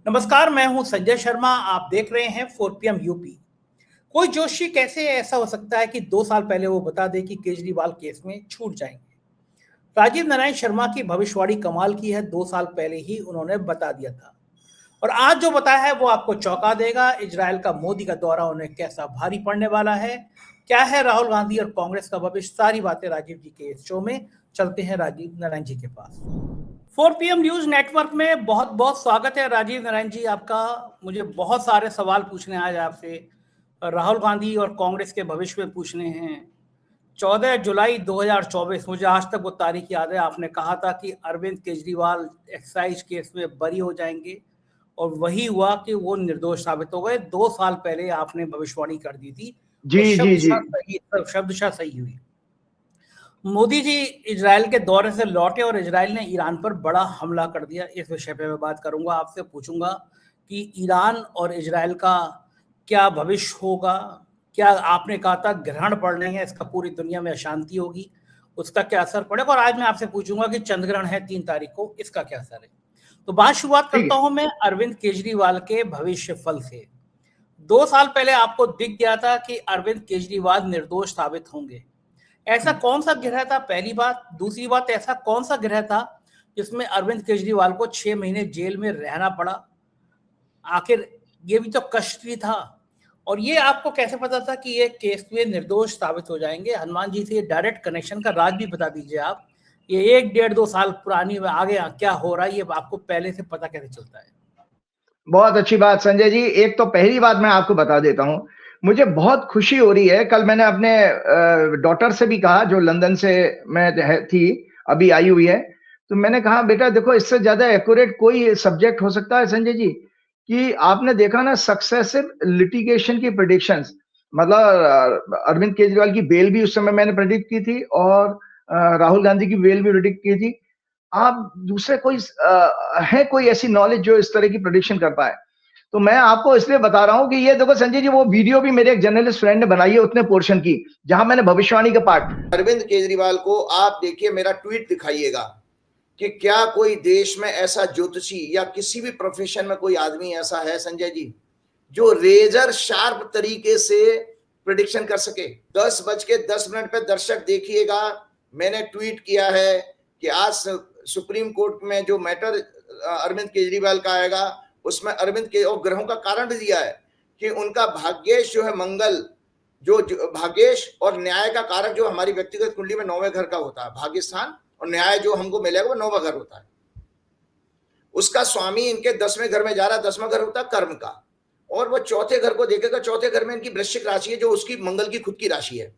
नमस्कार, मैं हूं संजय शर्मा। आप देख रहे हैं 4 PM यूपी। कोई जोशी कैसे ऐसा हो सकता है कि 2 साल पहले वो बता दे कि केजरीवाल केस में छूट जाएंगे। राजीव नारायण शर्मा की भविष्यवाणी कमाल की है। 2 साल पहले ही उन्होंने बता दिया था और आज जो बताया है वो आपको चौंका देगा। इजराइल का मोदी का दौरा उन्हें कैसा भारी पड़ने वाला है, क्या है राहुल गांधी और कांग्रेस का भविष्य, सारी बातें राजीव जी के इस शो में। चलते हैं राजीव नारायण जी के पास। 4 PM न्यूज नेटवर्क में बहुत बहुत स्वागत है राजीव नारायण जी आपका। मुझे बहुत सारे सवाल पूछने आज आपसे, राहुल गांधी और कांग्रेस के भविष्य में पूछने हैं। 14 जुलाई 2024, मुझे आज तक वो तारीख याद है। आपने कहा था कि अरविंद केजरीवाल एक्साइज केस में बरी हो जाएंगे और वही हुआ कि वो निर्दोष साबित हो गए। 2 साल पहले आपने भविष्यवाणी कर दी थी जी और जी जी शब्दशः सही हुई। मोदी जी इजराइल के दौरे से लौटे और इजराइल ने ईरान पर बड़ा हमला कर दिया। इस विषय पे मैं बात करूंगा, आपसे पूछूंगा कि ईरान और इजराइल का क्या भविष्य होगा। क्या आपने कहा था ग्रहण पड़ने हैं, इसका पूरी दुनिया में अशांति होगी, उसका क्या असर पड़ेगा। और आज मैं आपसे पूछूंगा कि चंद्रग्रहण है 3 तारीख को, इसका क्या असर है। तो बात शुरुआत ठीक करता है। हूं मैं अरविंद केजरीवाल के भविष्य फल से। 2 साल पहले आपको दिख गया था कि अरविंद केजरीवाल निर्दोष साबित होंगे। ऐसा कौन सा ग्रह था, पहली बात। दूसरी बात, ऐसा कौन सा ग्रह था जिसमें अरविंद केजरीवाल को 6 महीने जेल में रहना पड़ा। आखिर ये भी तो कष्ट था। और ये आपको कैसे पता था कि ये केस में निर्दोष साबित हो जाएंगे। हनुमान जी से ये डायरेक्ट कनेक्शन का राज भी बता दीजिए आप। ये 1 डेढ़ 2 साल पुरानी आगे क्या हो रहा है, ये आपको पहले से पता कैसे चलता है। बहुत अच्छी बात संजय जी। एक तो पहली बात मैं आपको बता देता हूं, मुझे बहुत खुशी हो रही है। कल मैंने अपने डॉटर से भी कहा, जो लंदन से मैं थी, अभी आई हुई है। तो मैंने कहा बेटा देखो, इससे ज्यादा एक्यूरेट कोई सब्जेक्ट हो सकता है संजय जी, कि आपने देखा ना सक्सेसिव लिटिगेशन की प्रेडिक्शंस। मतलब अरविंद केजरीवाल की बेल भी उस समय मैंने प्रेडिक्ट की थी और राहुल गांधी की बेल भी प्रेडिक्ट की थी। आप दूसरे कोई है कोई ऐसी नॉलेज जो इस तरह की प्रेडिक्शन कर पाए? तो मैं आपको इसलिए बता रहा हूं कि ये देखो संजय जी, वो वीडियो भी मेरे एक जर्नलिस्ट फ्रेंड ने बनाई है उतने पोर्शन की, जहां मैंने भविष्यवाणी का पार्ट। अरविंद केजरीवाल को आप देखिए, मेरा ट्वीट दिखाइएगा कि क्या कोई देश में ऐसा ज्योतिषी या किसी भी प्रोफेशन में कोई आदमी ऐसा है संजय जी, जो रेजर शार्प तरीके से प्रिडिक्शन कर सके। 10:10 पे दर्शक देखिएगा, मैंने ट्वीट किया है कि आज सुप्रीम कोर्ट में जो मैटर अरविंद केजरीवाल का आएगा, उसमें अरविंद के और ग्रहों का कारण भी दिया है कि उनका भाग्येश जो है मंगल, जो भाग्येश और न्याय का कारक जो हमारी व्यक्तिगत कुंडली में 9वें घर का होता है, भाग्य स्थान, और न्याय जो हमको मिलेगा वो 9वां घर होता है। उसका स्वामी इनके 10वें घर में जा रहा है। 10वां घर होता है कर्म का, और वो चौथे घर को देखेगा। चौथे घर में इनकी वृश्चिक राशि है, जो उसकी मंगल की खुद की राशि है।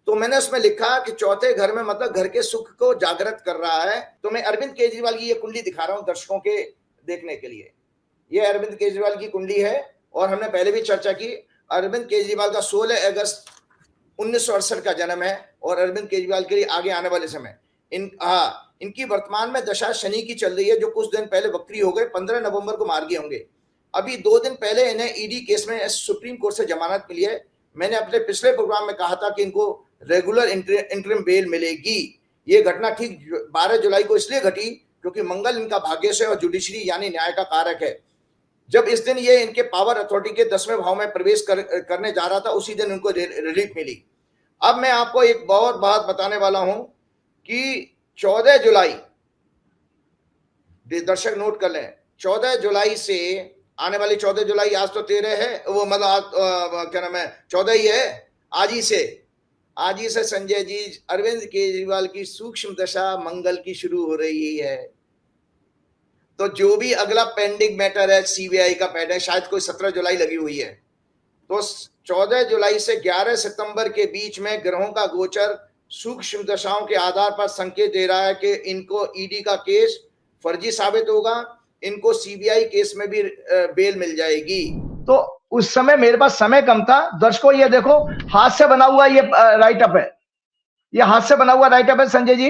तो मैंने उसमें लिखा कि चौथे घर में मतलब घर के सुख को जागृत कर रहा है। तो मैं अरविंद केजरीवाल की ये कुंडली दिखा रहा हूं दर्शकों के देखने के लिए। ये अरविंद केजरीवाल की कुंडली है और हमने पहले भी चर्चा की। अरविंद केजरीवाल का 16 अगस्त 1968 का जन्म है और अरविंद केजरीवाल के लिए आगे आने वाले समय इनकी वर्तमान में दशा शनि की चल रही है, जो कुछ दिन पहले वक्री हो गए। 15 नवंबर को मार्गी होंगे। अभी 2 दिन पहले इन्हें ईडी केस में सुप्रीम कोर्ट से जमानत मिली है। मैंने अपने पिछले प्रोग्राम में कहा था कि इनको रेगुलर इंटरिम बेल मिलेगी। ये घटना ठीक 12 जुलाई को इसलिए घटी क्योंकि मंगल इनका भाग्य से और जुडिशरी यानी न्याय का कारक है। जब इस दिन ये इनके पावर अथॉरिटी के 10वें भाव में प्रवेश करने जा रहा था, उसी दिन उनको रिलीफ मिली। अब मैं आपको एक बहुत बात बताने वाला हूं कि 14 जुलाई, दर्शक नोट कर लें, 14 जुलाई से आने वाली 14 जुलाई, आज तो 13 है, वो मतलब क्या नाम है, 14 ही है। आज ही से संजय जी अरविंद केजरीवाल की सूक्ष्म दशा मंगल की शुरू हो रही है। तो जो भी अगला पेंडिंग मैटर है, सीबीआई का पेंडिंग, शायद कोई 17 जुलाई लगी हुई है। तो 14 जुलाई से 11 सितंबर के बीच में ग्रहों का गोचर सूक्ष्म दशाओं के आधार पर संकेत दे रहा है कि इनको ईडी का केस फर्जी साबित होगा, इनको सीबीआई केस में भी बेल मिल जाएगी। तो उस समय मेरे पास समय कम था। दर्शकों ये देखो, हाथ से बना हुआ ये राइटअप है, ये हाथ से बना हुआ राइटअप है संजय जी।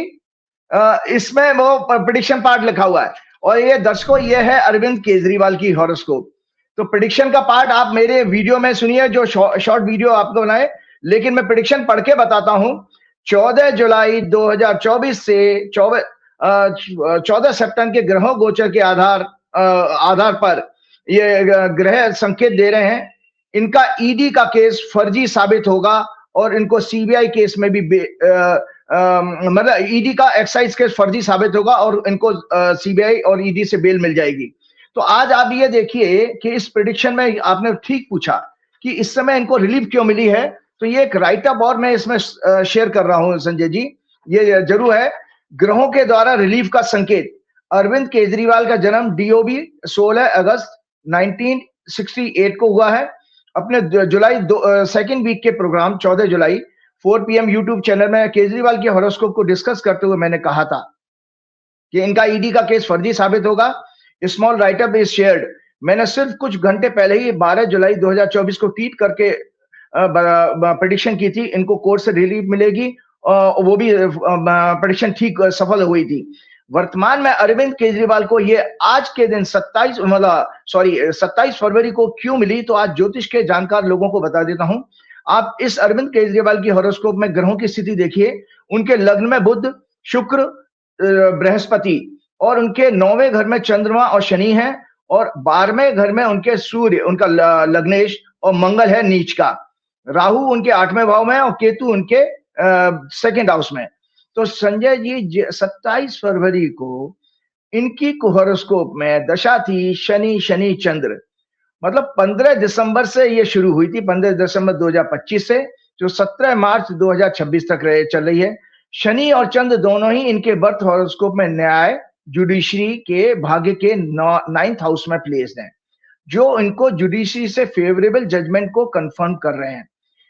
इसमें वो प्रेडिक्शन पार्ट लिखा हुआ है और ये दर्शकों ये है अरविंद केजरीवाल की हॉरोस्कोप। तो प्रेडिक्शन का पार्ट आप मेरे वीडियो में सुनिए, जो शॉर्ट वीडियो आपको बनाए, लेकिन मैं प्रेडिक्शन पढ़ के बताता हूं। 14 जुलाई 2024 से 14 सितंबर के ग्रहों गोचर के आधार पर ये ग्रह संकेत दे रहे हैं, इनका ईडी का केस फर्जी साबित होगा और इनको सीबीआई केस में भी मतलब ईडी का एक्साइज केस फर्जी साबित होगा और इनको सीबीआई और ईडी से बेल मिल जाएगी। तो आज आप ये देखिए कि इस प्रेडिक्शन में आपने ठीक पूछा कि इस समय इनको रिलीफ क्यों मिली है, तो ये एक राइट अप और मैं इसमें शेयर कर रहा हूं संजय जी, ये जरूर है। ग्रहों के द्वारा रिलीफ का संकेत। अरविंद केजरीवाल का जन्म डीओबी 16 अगस्त 1968 को हुआ है। अपने जुलाई सेकेंड वीक के प्रोग्राम 14 जुलाई 4 PM यूट्यूब चैनल में केजरीवाल के हॉरोस्कोप को डिस्कस करते हुए मैंने कहा था कि इनका ईडी का केस फर्जी साबित होगा। Small writeup is shared. मैंने सिर्फ कुछ घंटे पहले ही 12 जुलाई 2024 को ट्वीट करके प्रेडिक्शन की थी, इनको कोर्ट से रिलीफ मिलेगी, वो भी प्रेडिक्शन ठीक सफल हुई थी। वर्तमान में अरविंद केजरीवाल को ये आज के दिन 27 फरवरी को क्यों मिली, तो आज ज्योतिष के जानकार लोगों को बता देता हूं। आप इस अरविंद केजरीवाल की हॉरोस्कोप में ग्रहों की स्थिति देखिए। उनके लग्न में बुध, शुक्र, बृहस्पति और उनके 9वें घर में चंद्रमा और शनि है और 12वें घर में उनके सूर्य, उनका लग्नेश और मंगल है नीच का। राहु उनके 8वें भाव में और केतु उनके सेकेंड हाउस में। तो संजय जी 27 फरवरी को इनकी हॉरोस्कोप में दशा थी शनि चंद्र, मतलब 15 दिसंबर से ये शुरू हुई थी, 15 दिसंबर 2025 से जो 17 मार्च 2026 तक चल रही है। शनि और चंद्र दोनों ही इनके बर्थ हॉरोस्कोप में न्याय, जुडिशरी के भाग्य के 9th हाउस में प्लेस्ड हैं, जो इनको जुडिशरी से फेवरेबल जजमेंट को कंफर्म कर रहे हैं।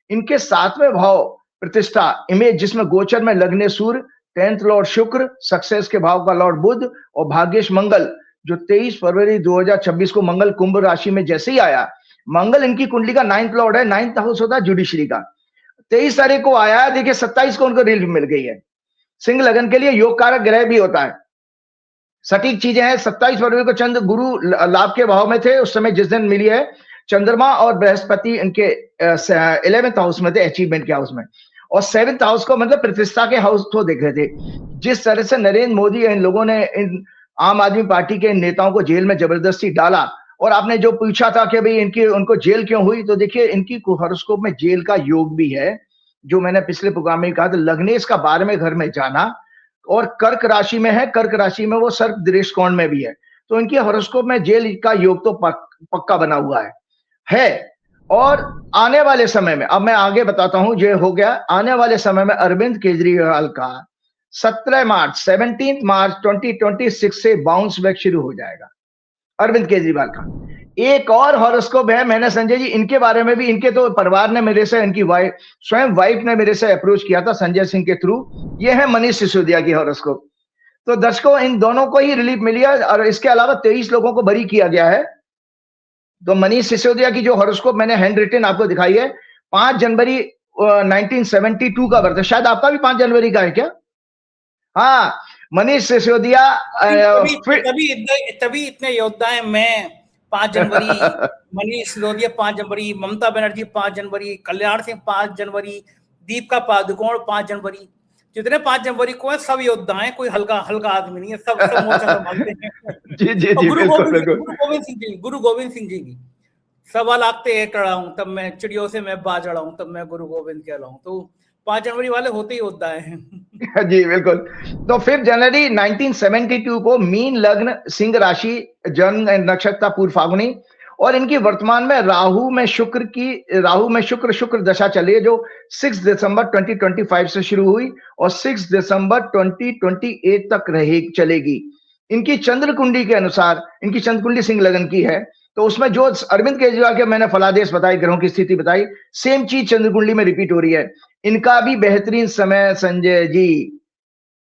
इनके 7वें भाव प्रतिष्ठा इमेज, जिसमें गोचर में लग्ने सूर्य, 10th लॉर्ड शुक्र, सक्सेस के भाव का लॉर्ड बुध और भाग्येश मंगल, जो 23 फरवरी 2026 को मंगल कुंभ राशि में जैसे ही आया, मंगल इनकी कुंडली का 9th लॉर्ड है, 9th हाउस होता है जुडिशरी का। 23 तारीख को आया, देखिए 27 को उनको रिलीफ मिल गई है। सिंह लगन के लिए योग कारक ग्रह भी होता है, सटीक चीजें हैं। 27 फरवरी को चंद्र गुरु लाभ के भाव में थे, उस समय जिस दिन मिली है। चंद्रमा और बृहस्पति इनके 11th हाउस में थे, अचीवमेंट के हाउस में, और 7th हाउस को मतलब प्रतिष्ठा के हाउस को देख रहे थे। जिस तरह से नरेंद्र मोदी इन लोगों ने इन आम आदमी पार्टी के नेताओं को जेल में जबरदस्ती डाला, और आपने जो पूछा था कि भाई इनकी उनको जेल क्यों हुई, तो देखिए इनकी हॉरोस्कोप में जेल का योग भी है, जो मैंने पिछले प्रोग्राम में कहा था। लग्नेश का 12वें घर में जाना और कर्क राशि में है, कर्क राशि में वो सर्प दृष्टिकोण में भी है, तो इनकी हॉरोस्कोप में जेल का योग तो पक्का बना हुआ है। और आने वाले समय में, अब मैं आगे बताता हूं, जो हो गया आने वाले समय में अरविंद केजरीवाल का 17 मार्च 2026 से बाउंस बैक शुरू हो जाएगा। अरविंद केजरीवाल का एक और हॉरोस्कोप है, मैंने संजय जी इनके बारे में भी, इनके तो परिवार ने मेरे से, इनकी वाइफ, स्वयं वाइफ ने मेरे से अप्रोच किया था संजय सिंह के थ्रू। ये है मनीष सिसोदिया की हॉरोस्कोप। तो दर्शकों इन दोनों को ही रिलीफ मिली है, और इसके अलावा 23 लोगों को बरी किया गया है। तो मनीष सिसोदिया की जो हॉरोस्कोप मैंने हैंड रिटन आपको दिखाई है, 5 जनवरी 1972 का बर्थ है। शायद आपका भी 5 जनवरी का है क्या? हाँ, मनीष सिसोदिया तभी इतने योद्धा हैं। मैं 5 जनवरी, मनीष सिसोदिया 5 जनवरी, ममता बनर्जी 5 जनवरी, कल्याण सिंह 5 जनवरी, दीपिका पादुकोण 5 जनवरी, जितने 5 जनवरी को है सब योद्धा हैं, कोई हल्का आदमी नहीं है, सब मोर्चा संभालते हैं। जी गुरु गोविंद सिंह जी भी सवा लागते एक रहा तब मैं चिड़ियों से मैं बाज रहा हूँ, तब मैं गुरु गोविंद कह रहा हूँ। तो 5 जनवरी वाले होते ही योद्धा हैं। जी बिल्कुल। तो 5 जनवरी 1972 को मीन लग्न, सिंह राशि, जन्म नक्षत्र पूर्व फागुनी, और इनकी वर्तमान में राहु में शुक्र दशा चली है, जो 6 दिसंबर 2025 से शुरू हुई और 6 दिसंबर 2028 तक चलेगी। इनकी चंद्र कुंडली के अनुसार, इनकी चंद्र कुंडली सिंह लगन की है, तो उसमें जो अरविंद केजरीवाल के मैंने फलादेश बताई, ग्रहों की स्थिति बताई, सेम चीज चंद्र कुंडली में रिपीट हो रही है। इनका भी बेहतरीन समय संजय जी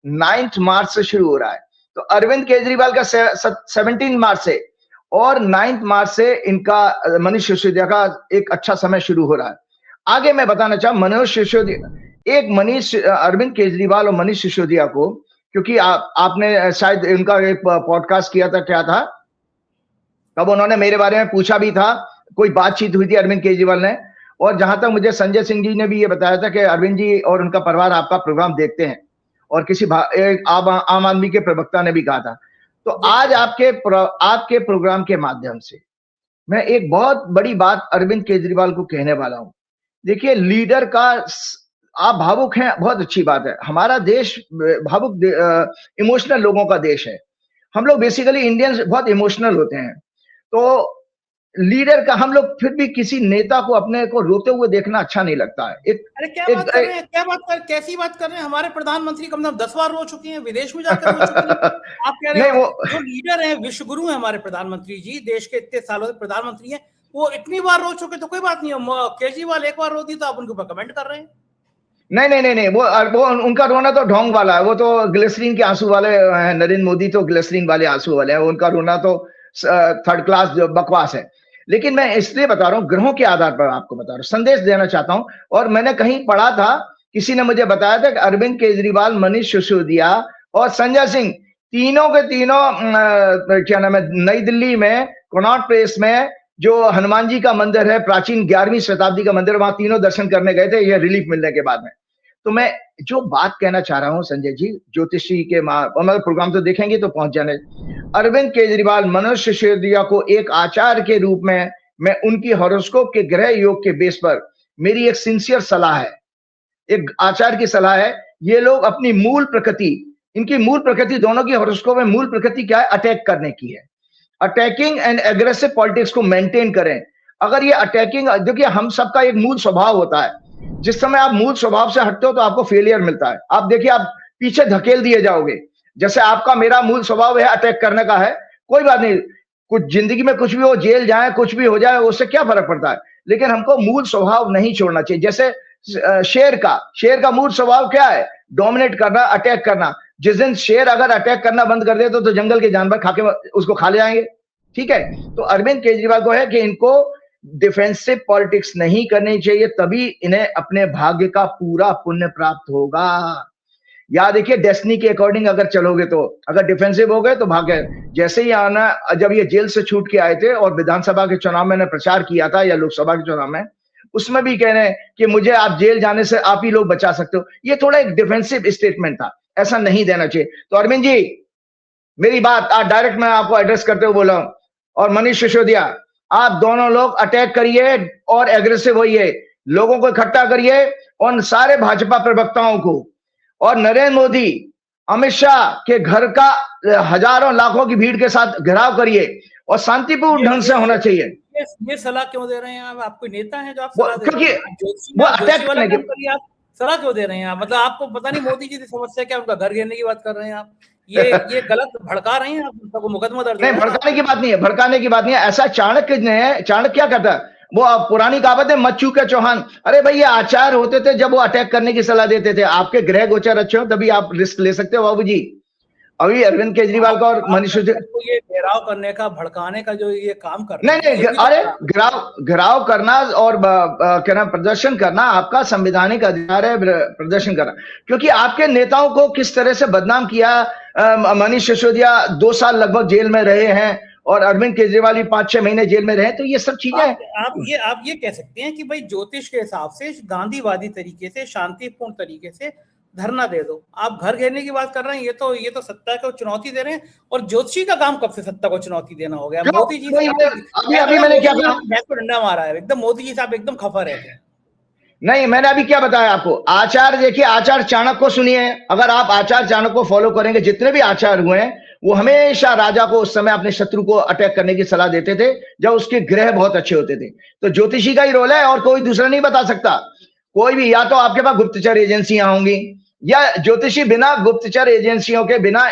9th मार्च से शुरू हो रहा है। तो अरविंद केजरीवाल का 17 मार्च से और 9th मार्च से इनका मनीष सिसोदिया का एक अच्छा समय शुरू हो रहा है। आगे मैं बताना चाहूँ अरविंद केजरीवाल और मनीष सिसोदिया को, क्योंकि आपने शायद इनका एक पॉडकास्ट किया था, क्या था, तब उन्होंने मेरे बारे में पूछा भी था, कोई बातचीत हुई थी अरविंद केजरीवाल ने, और जहां तक मुझे संजय सिंह जी ने भी ये बताया था कि अरविंद जी और उनका परिवार आपका प्रोग्राम देखते हैं, और किसी आम आदमी के प्रवक्ता ने भी कहा था। तो आज आपके प्रोग्राम के माध्यम से मैं एक बहुत बड़ी बात अरविंद केजरीवाल को कहने वाला हूं। देखिए, लीडर का आप भावुक हैं, बहुत अच्छी बात है। हमारा देश भावुक इमोशनल लोगों का देश है। हम लोग बेसिकली इंडियंस बहुत इमोशनल होते हैं। तो लीडर का हम लोग फिर भी किसी नेता को अपने को रोते हुए देखना अच्छा नहीं लगता है। अरे क्या बात कर रहे हैं, कैसी बात कर रहे हैं? हमारे प्रधानमंत्री कम से कम 10 बार रो चुके हैं, विदेश में जाकर रो चुके हैं। आप कह रहे हैं जो लीडर हैं, विश्वगुरु हैं हमारे प्रधानमंत्री जी, देश के इतने सालों से प्रधानमंत्री हैं, वो इतनी बार रो चुके तो कोई बात नहीं है। केजरीवाल एक बार रो दी तो आप उनके ऊपर कमेंट कर रहे हैं। नहीं, वो उनका रोना तो ढोंग वाला है, वो तो ग्लिसरीन के आंसू वाले हैं। नरेंद्र मोदी तो ग्लिसरीन वाले आंसू वाले हैं, उनका रोना तो थर्ड क्लास बकवास है। लेकिन मैं इसलिए बता रहा हूं, ग्रहों के आधार पर आपको बता रहा हूं, संदेश देना चाहता हूं। और मैंने कहीं पढ़ा था, किसी ने मुझे बताया था कि अरविंद केजरीवाल, मनीष सिसोदिया और संजय सिंह तीनों के तीनों क्या नाम है, नई दिल्ली में कनॉट प्लेस में जो हनुमान जी का मंदिर है, प्राचीन 11वीं शताब्दी का मंदिर, वहां तीनों दर्शन करने गए थे ये रिलीफ मिलने के बाद में। तो मैं जो बात कहना चाह रहा हूं संजय जी, ज्योतिषी के मतलब प्रोग्राम तो देखेंगे तो पहुंच जाने। अरविंद केजरीवाल, मनोज सिसोदिया को एक आचार्य के रूप में मैं उनकी हॉरोस्कोप के ग्रह योग के बेस पर मेरी एक सिंसियर सलाह है, एक आचार्य की सलाह है। ये लोग अपनी मूल प्रकृति, इनकी मूल प्रकृति, दोनों की हॉरोस्कोप में मूल प्रकृति क्या है? अटैक करने की है। अटैकिंग एंड एग्रेसिव पॉलिटिक्स को मेंटेन करें। अगर ये अटैकिंग, देखिए हम सबका एक मूल स्वभाव होता है, जिस समय आप मूल स्वभाव से हटते हो तो आपको फेलियर मिलता है। आप देखिए, आप पीछे धकेल दिए जाओगे। जैसे आपका, मेरा मूल स्वभाव है अटैक करने का है, कोई बात नहीं, कुछ जिंदगी में कुछ भी हो, जेल जाए, कुछ भी हो जाए, उससे क्या फर्क पड़ता है। लेकिन हमको मूल स्वभाव नहीं छोड़ना चाहिए। जैसे शेर का मूल स्वभाव क्या है? डोमिनेट करना, अटैक करना। जिस दिन शेर अगर अटैक करना बंद कर दे तो जंगल के जानवर खाके उसको खा ले जाएंगे। ठीक है, तो अरविंद केजरीवाल को है कि इनको डिफेंसिव पॉलिटिक्स नहीं करनी चाहिए, तभी इन्हें अपने भाग्य का पूरा पुण्य प्राप्त होगा। या देखिए, डेस्टिनी के अकॉर्डिंग अगर चलोगे तो, अगर डिफेंसिव हो गए तो भाग्य। जैसे ही आना, जब ये जेल से छूट के आए थे और विधानसभा के चुनाव में प्रचार किया था, या लोकसभा के चुनाव में, उसमें भी कह रहे हैं कि मुझे आप जेल जाने से आप ही लोग बचा सकते हो। ये थोड़ा एक डिफेंसिव स्टेटमेंट था, ऐसा नहीं देना चाहिए। तो अरविंद जी, मेरी बात आज डायरेक्ट मैं आपको एड्रेस करते हुए बोला हूं, और मनीष सिसोदिया, आप दोनों लोग अटैक करिए और एग्रेसिव होइए, लोगों को इकट्ठा करिए, उन सारे भाजपा प्रवक्ताओं को, और नरेंद्र मोदी, अमित शाह के घर का हजारों लाखों की भीड़ के साथ घेराव करिए, और शांतिपूर्ण ढंग से होना चाहिए। ये सलाह क्यों दे रहे हैं आप? आपको नेता है जो आप सलाह दे रहे क्योंकि हैं? वो अटैक करने के, आप सलाह क्यों दे रहे हैं आप? मतलब आपको पता नहीं मोदी जी की समस्या क्या, उनका घर घेरने की बात कर रहे हैं आप? ये गलत भड़का रहे हैं आप, सबको मुकदमा दर्ज। नहीं, भड़काने की बात नहीं है, भड़काने की बात नहीं है। ऐसा चाणक्य ने, चाणक्य क्या करता है, वो पुरानी कहावत है, मत चूके चौहान। अरे भाई, ये आचार्य होते थे जब वो अटैक करने की सलाह देते थे। आपके ग्रह गोचर अच्छे हो तभी आप रिस्क ले सकते हो बाबूजी। अभी अरविंद केजरीवाल का और मनीष सिसोदिया को ये घेराव करने का, भड़काने का जो ये काम कर रहे हैं, नहीं, अरे घेराव करना और क्या नाम, प्रदर्शन करना आपका संवैधानिक अधिकार है, प्रदर्शन करना। क्योंकि आपके नेताओं को किस तरह से बदनाम किया। मनीष सिसोदिया 2 साल लगभग जेल में रहे हैं, और अरविंद केजरीवाल भी 5-6 महीने जेल में रहे। तो ये सब चीजें आप ये कह सकते हैं कि भाई ज्योतिष के हिसाब से गांधीवादी तरीके से, शांतिपूर्ण तरीके से धरना दे दो। आप घर घेरने की बात कर रहे हैं, ये तो सत्ता को चुनौती दे रहे हैं। और ज्योतिषी का काम कब से सत्ता को चुनौती देना हो गया? मोदी जी अभी मैंने क्या कहा, डंडा मारा है एकदम, मोदी जी साहब एकदम खफा रहते हैं। नहीं, मैंने अभी क्या बताया आपको? आचार्य, देखिए, आचार्य चाणक्य को सुनिए। अगर आप आचार्य चाणक्य को फॉलो करेंगे, जितने भी आचार्य हुए हैं, वो हमेशा राजा को उस समय अपने शत्रु को अटैक करने की सलाह देते थे जब उसके ग्रह बहुत अच्छे होते थे। तो ज्योतिषी का ही रोल है, और कोई दूसरा नहीं बता सकता। कोई भी, या तो आपके पास गुप्तचर एजेंसियां होंगी, या ज्योतिषी बिना गुप्तचर एजेंसियों के, बिना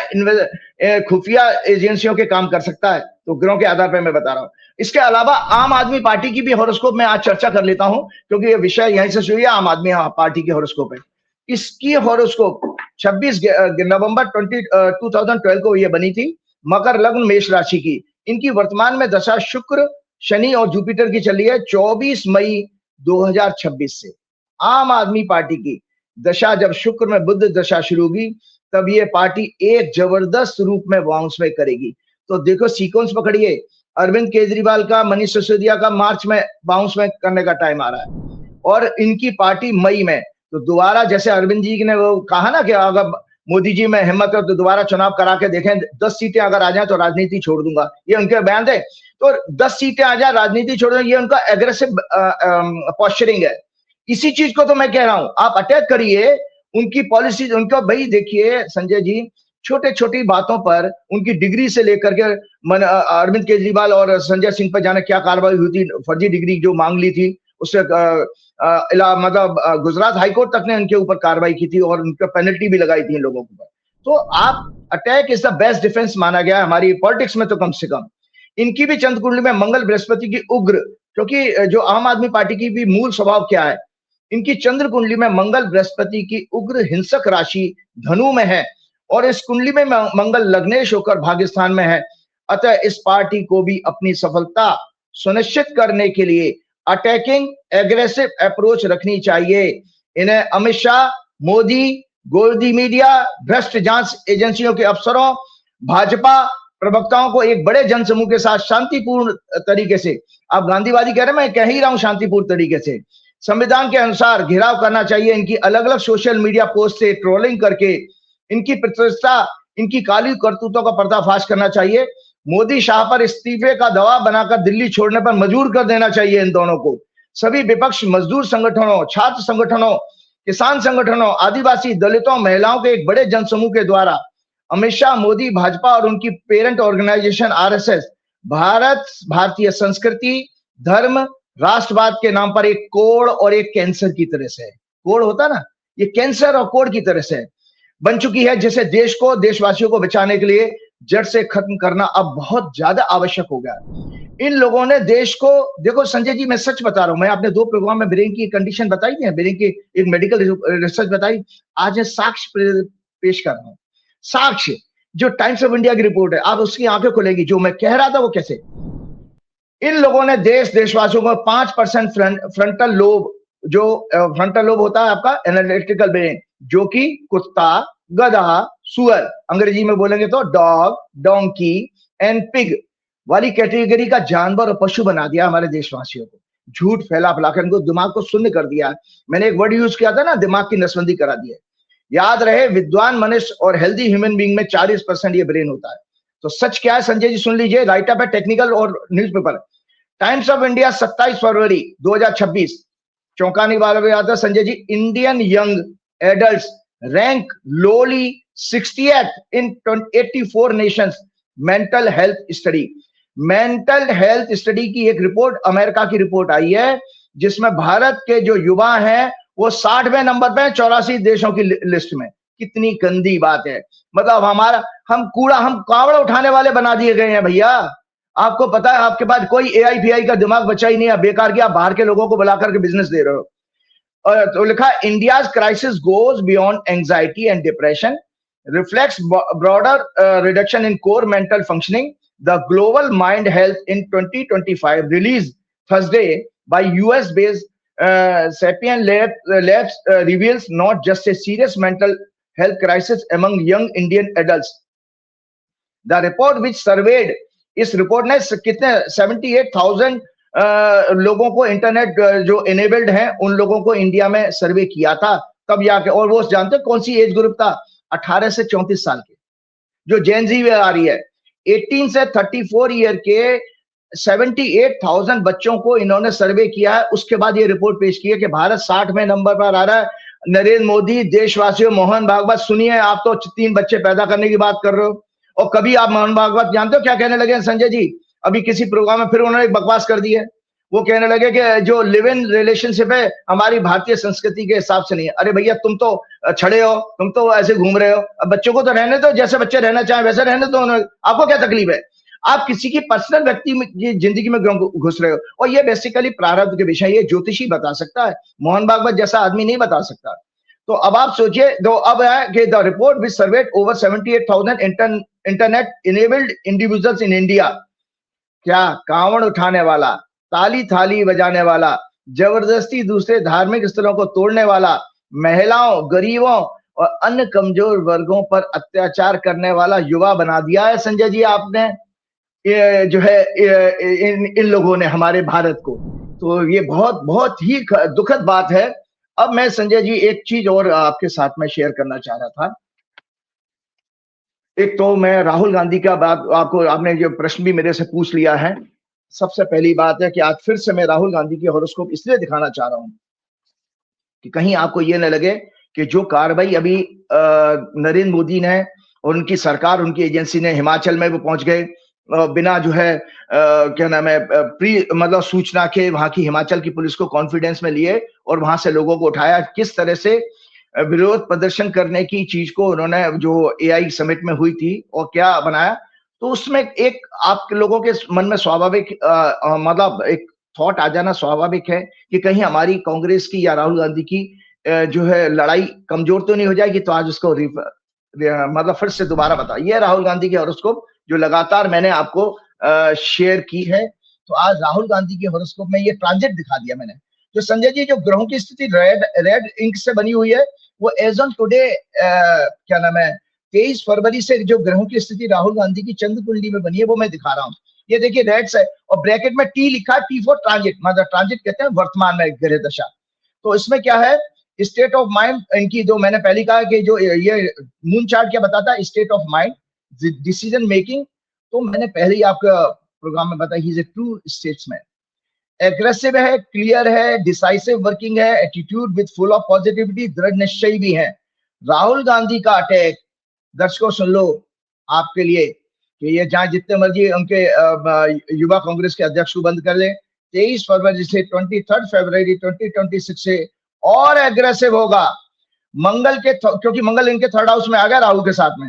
खुफिया एजेंसियों के काम कर सकता है। तो ग्रहों के आधार पर मैं बता रहा हूं। इसके अलावा आम आदमी पार्टी की भी हॉरोस्कोप में आज चर्चा कर लेता हूं, क्योंकि ये विषय यहीं से शुरू है। आम आदमी पार्टी की हॉरोस्कोप है। इसकी हॉरोस्कोप 26 नवंबर 2012 को ये बनी थी। मकर लग्न, मेष राशि की। इनकी वर्तमान में दशा शुक्र, शनि और जुपिटर की चली है 24 मई 2026 से। आम आदमी पार्टी की दशा जब शुक्र में बुध दशा शुरू होगी, तब ये पार्टी एक जबरदस्त रूप में बाउंस में करेगी। तो देखो, सीक्वेंस पकड़िए। अरविंद केजरीवाल का, मनीष सिसोदिया का मार्च में बाउंस में करने का टाइम आ रहा है, और इनकी पार्टी मई में। तो दोबारा, जैसे अरविंद जी ने वो कहा ना कि अगर मोदी जी मैं हिम्मत है तो दोबारा चुनाव करा के देखें, 10 सीटें अगर आ जाए तो राजनीति छोड़ दूंगा, ये उनके बयान थे। तो 10 सीटें आ जाए राजनीति छोड़ दूंगा, ये उनका एग्रेसिव पॉस्चरिंग है। इसी चीज को तो मैं कह रहा हूं, आप अटैक करिए उनकी पॉलिसीज, उनका भाई देखिए संजय जी, छोटे छोटी बातों पर उनकी डिग्री से लेकर के अरविंद केजरीवाल और संजय सिंह पर जाने क्या कार्रवाई हुई थी, फर्जी डिग्री जो मांग ली थी उससे मतलब गुजरात हाईकोर्ट तक ने उनके ऊपर कार्रवाई की थी और उनका पेनल्टी भी लगाई थी इन लोगों के ऊपर। तो आप attack is the best defence माना गया है हमारी पॉलिटिक्स में, तो कम से कम इनकी भी चंद्र कुंडली में मंगल बृहस्पति की उग्र, क्योंकि जो आम आदमी पार्टी की भी मूल स्वभाव क्या है, इनकी चंद्र कुंडली में मंगल बृहस्पति की उग्र हिंसक राशि धनु में है और इस कुंडली में मंगल लग्नेश होकर भाग्यस्थान में है। अतः इस पार्टी को भी अपनी सफलता सुनिश्चित करने के लिए अटैकिंग एग्रेसिव अप्रोच रखनी चाहिए। इन्हें अमित शाह, मोदी, गोदी मीडिया, भ्रष्ट जांच एजेंसियों के अफसरों, भाजपा प्रवक्ताओं को एक बड़े जनसमूह के साथ शांतिपूर्ण तरीके से, आप गांधीवादी कह रहे हैं, मैं कह ही रहा हूं शांतिपूर्ण तरीके से, संविधान के अनुसार घिराव करना चाहिए। इनकी अलग अलग सोशल मीडिया पोस्ट से ट्रोलिंग करके इनकी प्रतिष्ठा, इनकी काली करतूतों का पर्दाफाश करना चाहिए। मोदी शाह पर इस्तीफे का दबाव बनाकर दिल्ली छोड़ने पर मजबूर कर देना चाहिए इन दोनों को। सभी विपक्ष, मजदूर संगठनों, छात्र संगठनों, किसान संगठनों, आदिवासी, दलितों, महिलाओं के एक बड़े जनसमूह के द्वारा अमित शाह, मोदी, भाजपा और उनकी पेरेंट ऑर्गेनाइजेशन आरएसएस भारतीय संस्कृति, धर्म, राष्ट्रवाद के नाम पर एक कोड़ और एक कैंसर की तरह से, कोड़ होता ना, ये कैंसर और कोड़ की तरह से बन चुकी है, जिसे देश को, देशवासियों को बचाने के लिए जड़ से खत्म करना अब बहुत ज्यादा आवश्यक हो गया। इन लोगों ने देश को, देखो संजय जी मैं सच बता रहा हूं, मैं आपने 2 प्रोग्राम में ब्रेन की कंडीशन बताई थी, ब्रेन की एक मेडिकल रिसर्च बताई, आज मैं साक्ष्य पेश कर रहा हूं। साक्ष्य जो टाइम्स ऑफ इंडिया की रिपोर्ट है, आप उसकी आंखें खुलेगी, जो मैं कह रहा था वो कैसे। इन लोगों ने देशवासियों को 5% फ्रंटल लोब, जो फ्रंटल लोब होता है आपका एनालिटिकल ब्रेन, जो कि कुत्ता, गधा, सुअर, अंग्रेजी में बोलेंगे तो डॉग, डोंकी एंड पिग वाली कैटेगरी का जानवर और पशु बना दिया हमारे देशवासियों को। झूठ फैला फैलाकर इनको दिमाग को शून्य कर दिया। मैंने एक वर्ड यूज किया था ना, दिमाग की नसबंदी करा दी है। याद रहे, विद्वान मनुष्य और हेल्दी ह्यूमन बीइंग में 40% ये ब्रेन होता है। तो सच क्या है संजय जी सुन लीजिए, राइट अप है टेक्निकल और न्यूज़पेपर। टाइम्स ऑफ इंडिया 27 फरवरी 2026, चौंकाने वाला भी आता है Sanjay ji, Indian young adults rank lowly 68th in 84 nations mental health study. Mental health study की एक रिपोर्ट, अमेरिका की रिपोर्ट आई है, जिसमें भारत के जो युवा हैं वो 60वें नंबर पे 84 देशों की लिस्ट में। कितनी गंदी बात है, मतलब हम कावड़ उठाने वाले बना दिए गए हैं भैया। आपको पता है आपके पास कोई एआई फीआई का दिमाग बचा ही नहीं है, बेकार की आप बाहर के लोगों को बुला करके बिजनेस दे रहे हो। तो लिखा, India's crisis goes beyond anxiety and depression, reflects broader reduction in core mantle functioning, the global mind health in 2025 release Thursday bye US based Sapien Labs reveals not just a serious mental health crisis among young Indian adults. The report which surveyed, इस report ने कितने 78,000 लोगों को, internet जो enabled हैं उन लोगों को इंडिया में सर्वे किया था तब जाके, और वो जानते कौन सी एज ग्रुप था, 18 से 34 साल के, जो जेन जी आ रही है। 18 से 34 ईयर के 78,000 बच्चों को इन्होंने सर्वे किया है। उसके बाद ये रिपोर्ट पेश की है कि भारत 60वें नंबर पर आ रहा है। नरेंद्र मोदी, देशवासियों, मोहन भागवत, सुनिए, आप तो 3 बच्चे पैदा करने की बात कर रहे हो, और कभी आप मोहन भागवत जानते हो क्या कहने लगे संजय जी, अभी किसी प्रोग्राम में फिर उन्होंने एक बकवास कर दी है। वो कहने लगे कि जो लिव इन रिलेशनशिप है हमारी भारतीय संस्कृति के हिसाब से नहीं है। अरे भैया तुम तो छड़े हो, तुम तो ऐसे घूम रहे हो, अब बच्चों को तो रहने दो, जैसे बच्चे रहना चाहे वैसे रहने दो, आपको क्या तकलीफ है। आप किसी की पर्सनल व्यक्ति की जिंदगी में घुस रहे हो, और ये बेसिकली प्रारब्ध के विषय, ये ज्योतिषी बता सकता है, मोहन भागवत जैसा आदमी नहीं बता सकता। तो अब आप सोचिए, तो अब है कि the report which served over 78,000 internet enabled individuals in India, क्या कावड़ उठाने वाला, ताली थाली बजाने वाला, जबरदस्ती दूसरे धार्मिक स्थलों को तोड़ने वाला, महिलाओं, गरीबों और अन्य कमजोर वर्गों पर अत्याचार करने वाला युवा बना दिया है संजय जी आपने, ये जो है इन लोगों ने हमारे भारत को। तो ये बहुत बहुत ही दुखद बात है। अब मैं संजय जी एक चीज और आपके साथ में शेयर करना चाह रहा था एक तो मैं राहुल गांधी का बात आपको, आपने जो प्रश्न भी मेरे से पूछ लिया है, सबसे पहली बात है कि आज फिर से मैं राहुल गांधी की हॉरोस्कोप इसलिए दिखाना चाह रहा हूं कि कहीं आपको ये न लगे कि जो कार्रवाई अभी नरेंद्र मोदी ने और उनकी सरकार, उनकी एजेंसी ने हिमाचल में वो पहुंच गए बिना जो है क्या नाम है मतलब सूचना के, वहां की हिमाचल की पुलिस को कॉन्फिडेंस में लिए और वहां से लोगों को उठाया, किस तरह से विरोध प्रदर्शन करने की चीज को उन्होंने, जो एआई समिट में हुई थी, और क्या बनाया, तो उसमें एक आप लोगों के मन में स्वाभाविक मतलब एक थॉट आ जाना स्वाभाविक है कि कहीं हमारी कांग्रेस की या राहुल गांधी की जो है लड़ाई कमजोर तो नहीं हो जाएगी। तो आज उसको मतलब फिर से दोबारा बता, ये राहुल गांधी की हॉरोस्कोप जो लगातार मैंने आपको शेयर की है। तो आज राहुल गांधी की हॉरोस्कोप में ये ट्रांजिट दिखा दिया मैंने। तो संजय जी, जो ग्रहों की स्थिति रेड इंक से बनी हुई है, वो एज ऑन टुडे क्या नाम है 23 फरवरी से जो ग्रहों की स्थिति राहुल गांधी की चंद्र कुंडली में बनी है वो मैं दिखा रहा हूँ। ये देखिए रेड से, और ब्रैकेट में टी लिखा है, टी फॉर ट्रांजिट, मतलब ट्रांजिट कहते हैं वर्तमान में ग्रह दशा। तो इसमें क्या है, स्टेट ऑफ माइंड इनकी, जो मैंने पहले कहा कि जो ये मून चार्ट क्या बताता है, state of mind, decision making. तो मैंने पहले ही आपका प्रोग्राम में बताया, he is a true statesman, aggressive है, क्लियर है, डिसाइसिव वर्किंग है, attitude with full of positivity, दृढ़ निश्चय भी है। राहुल गांधी का अटैक, दर्शकों सुन लो आपके लिए, कि ये जहां जितने मर्जी उनके युवा कांग्रेस के अध्यक्ष को बंद कर ले, 23 फरवरी से 23 फरवरी 2026 से और एग्रेसिव होगा। मंगल के, क्योंकि मंगल इनके थर्ड हाउस में आ गया राहु के साथ में,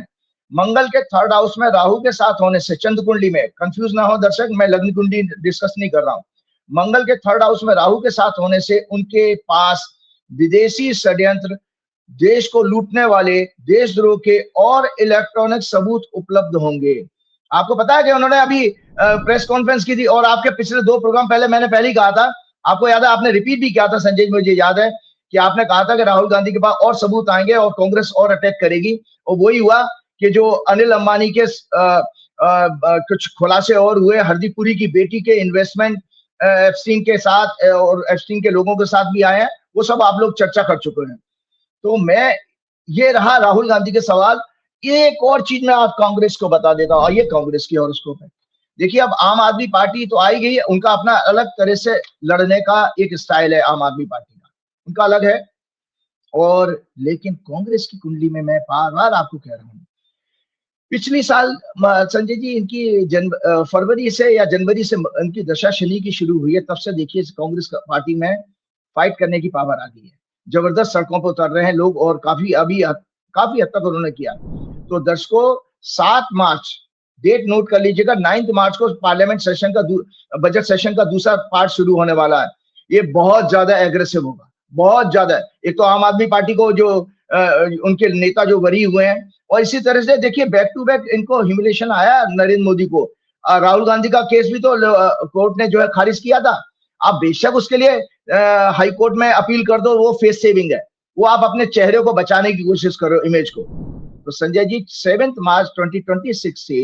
मंगल के थर्ड हाउस में राहु के साथ होने से, चंद्र कुंडली में, कंफ्यूज ना हो दर्शक, मैं लग्न कुंडली डिस्कस नहीं कर रहा हूं, मंगल के थर्ड हाउस में राहु के साथ होने से उनके पास विदेशी षड्यंत्र, देश को लूटने वाले, देशद्रोह के और इलेक्ट्रॉनिक सबूत उपलब्ध होंगे। आपको पता है कि उन्होंने अभी प्रेस कॉन्फ्रेंस की थी, और आपके पिछले 2 प्रोग्राम पहले मैंने पहले ही कहा था, आपको याद है, आपने रिपीट भी किया था संजय जी, मुझे याद है कि आपने कहा था कि राहुल गांधी के पास और सबूत आएंगे और कांग्रेस और अटैक करेगी, और वही हुआ कि जो अनिल अंबानी के कुछ खुलासे और हुए, हरदीप पुरी की बेटी के इन्वेस्टमेंट एप्स्टीन के साथ और एप्स्टीन के लोगों के साथ भी आए हैं, वो सब आप लोग चर्चा कर चुके हैं। तो मैं, ये रहा राहुल गांधी के सवाल। एक और चीज मैं आप कांग्रेस को बता देता हूँ, ये कांग्रेस की हॉरोस्कोप है। देखिए, अब आम आदमी पार्टी तो आई गई है, उनका अपना अलग तरह से लड़ने का एक स्टाइल है आम आदमी पार्टी का, उनका अलग है। और लेकिन कांग्रेस की कुंडली में मैं बार बार आपको कह रहा हूं, पिछली साल संजय जी इनकी फरवरी से या जनवरी से इनकी दशा शनि की शुरू हुई है, तब से देखिए कांग्रेस पार्टी में फाइट करने की पावर आ गई है, जबरदस्त सड़कों पर उतर रहे हैं लोग, और काफी हद तक उन्होंने किया। तो दर्शकों, 7 मार्च डेट नोट कर लीजिएगा, 9 मार्च को पार्लियामेंट सेशन का, बजट सेशन का दूसरा पार्ट शुरू होने वाला है। ये बहुत ज्यादा एग्रेसिव होगा, बहुत ज्यादा। एक तो आम आदमी पार्टी को जो उनके नेता जो वरीय हुए हैं, और इसी तरह से देखिए बैक टू बैक इनको ह्यूमिलेशन आया नरेंद्र मोदी को। राहुल गांधी का केस भी तो कोर्ट ने जो है खारिज किया था। आप बेशक उसके लिए हाई कोर्ट में अपील कर दो, वो फेस सेविंग है, वो आप अपने चेहरे को बचाने की कोशिश करो, इमेज को। तो संजय जी, 7 मार्च 2026 से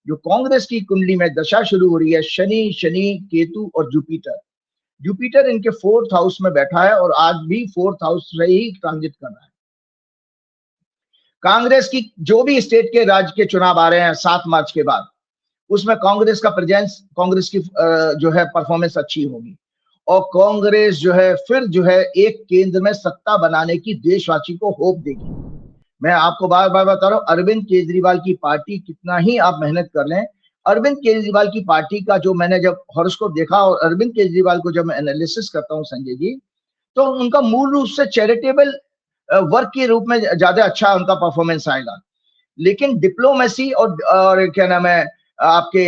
जो कांग्रेस की कुंडली में दशा शुरू हो रही है, शनि, केतु और जुपिटर इनके 4th हाउस में बैठा है, और आज भी 4th हाउस से ही ट्रांजिट कर रहा है। कांग्रेस की जो भी स्टेट के राज्य के चुनाव आ रहे हैं 7 मार्च के बाद, उसमें कांग्रेस का प्रेजेंस, कांग्रेस की जो है परफॉर्मेंस अच्छी होगी, और कांग्रेस जो है फिर जो है एक केंद्र में सत्ता बनाने की देशवासी को होप देगी। मैं आपको बार बार बता रहा हूं, अरविंद केजरीवाल की पार्टी कितना ही आप मेहनत कर लें, अरविंद केजरीवाल की पार्टी का जो मैंने जब हॉरोस्कोप देखा, और अरविंद केजरीवाल को जब मैं एनालिसिस करता हूं संजय जी, तो उनका मूल रूप से चैरिटेबल वर्क के रूप में ज्यादा अच्छा उनका परफॉर्मेंस आएगा। लेकिन डिप्लोमेसी और क्या नाम है आपके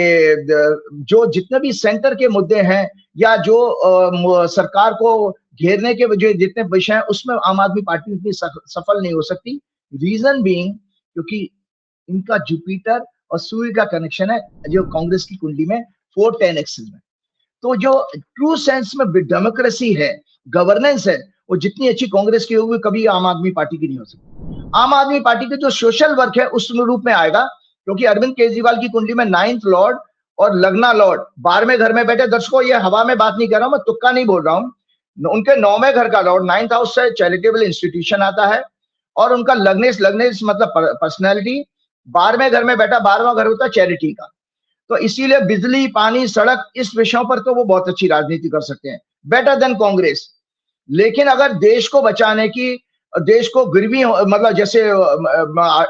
जो जितने भी सेंटर के मुद्दे हैं, या जो सरकार को घेरने के जो जितने विषय हैं, उसमें आम आदमी पार्टी इतनी सफल नहीं हो सकती। रीजन बीइंग, क्योंकि इनका जुपिटर और सूर्य का कनेक्शन है जो कांग्रेस की कुंडली में 410 एक्सिस में। तो जो ट्रू सेंस में डेमोक्रेसी है, गवर्नेंस है, वो जितनी अच्छी कांग्रेस की होगी कभी आम आदमी पार्टी की नहीं हो सकती। आम आदमी पार्टी के जो सोशल वर्क है उस रूप में आएगा, क्योंकि अरविंद केजरीवाल की कुंडली में 9th लॉर्ड और लग्ना लॉर्ड 12वें घर में बैठे। दर्शकों, ये हवा में बात नहीं कर रहा हूं, मैं तुक्का नहीं बोल रहा हूं। उनके 9वें घर का लॉर्ड 9th हाउस से चैरिटेबल इंस्टीट्यूशन आता है, और उनका लग्नेश मतलब पर्सनैलिटी, 12वें घर में बैठा, 12वां घर होता है चैरिटी का। तो इसीलिए बिजली, पानी, सड़क, इस विषयों पर तो वो बहुत अच्छी राजनीति कर सकते हैं, बेटर देन कांग्रेस। लेकिन अगर देश को बचाने की, देश को गिरवी, मतलब जैसे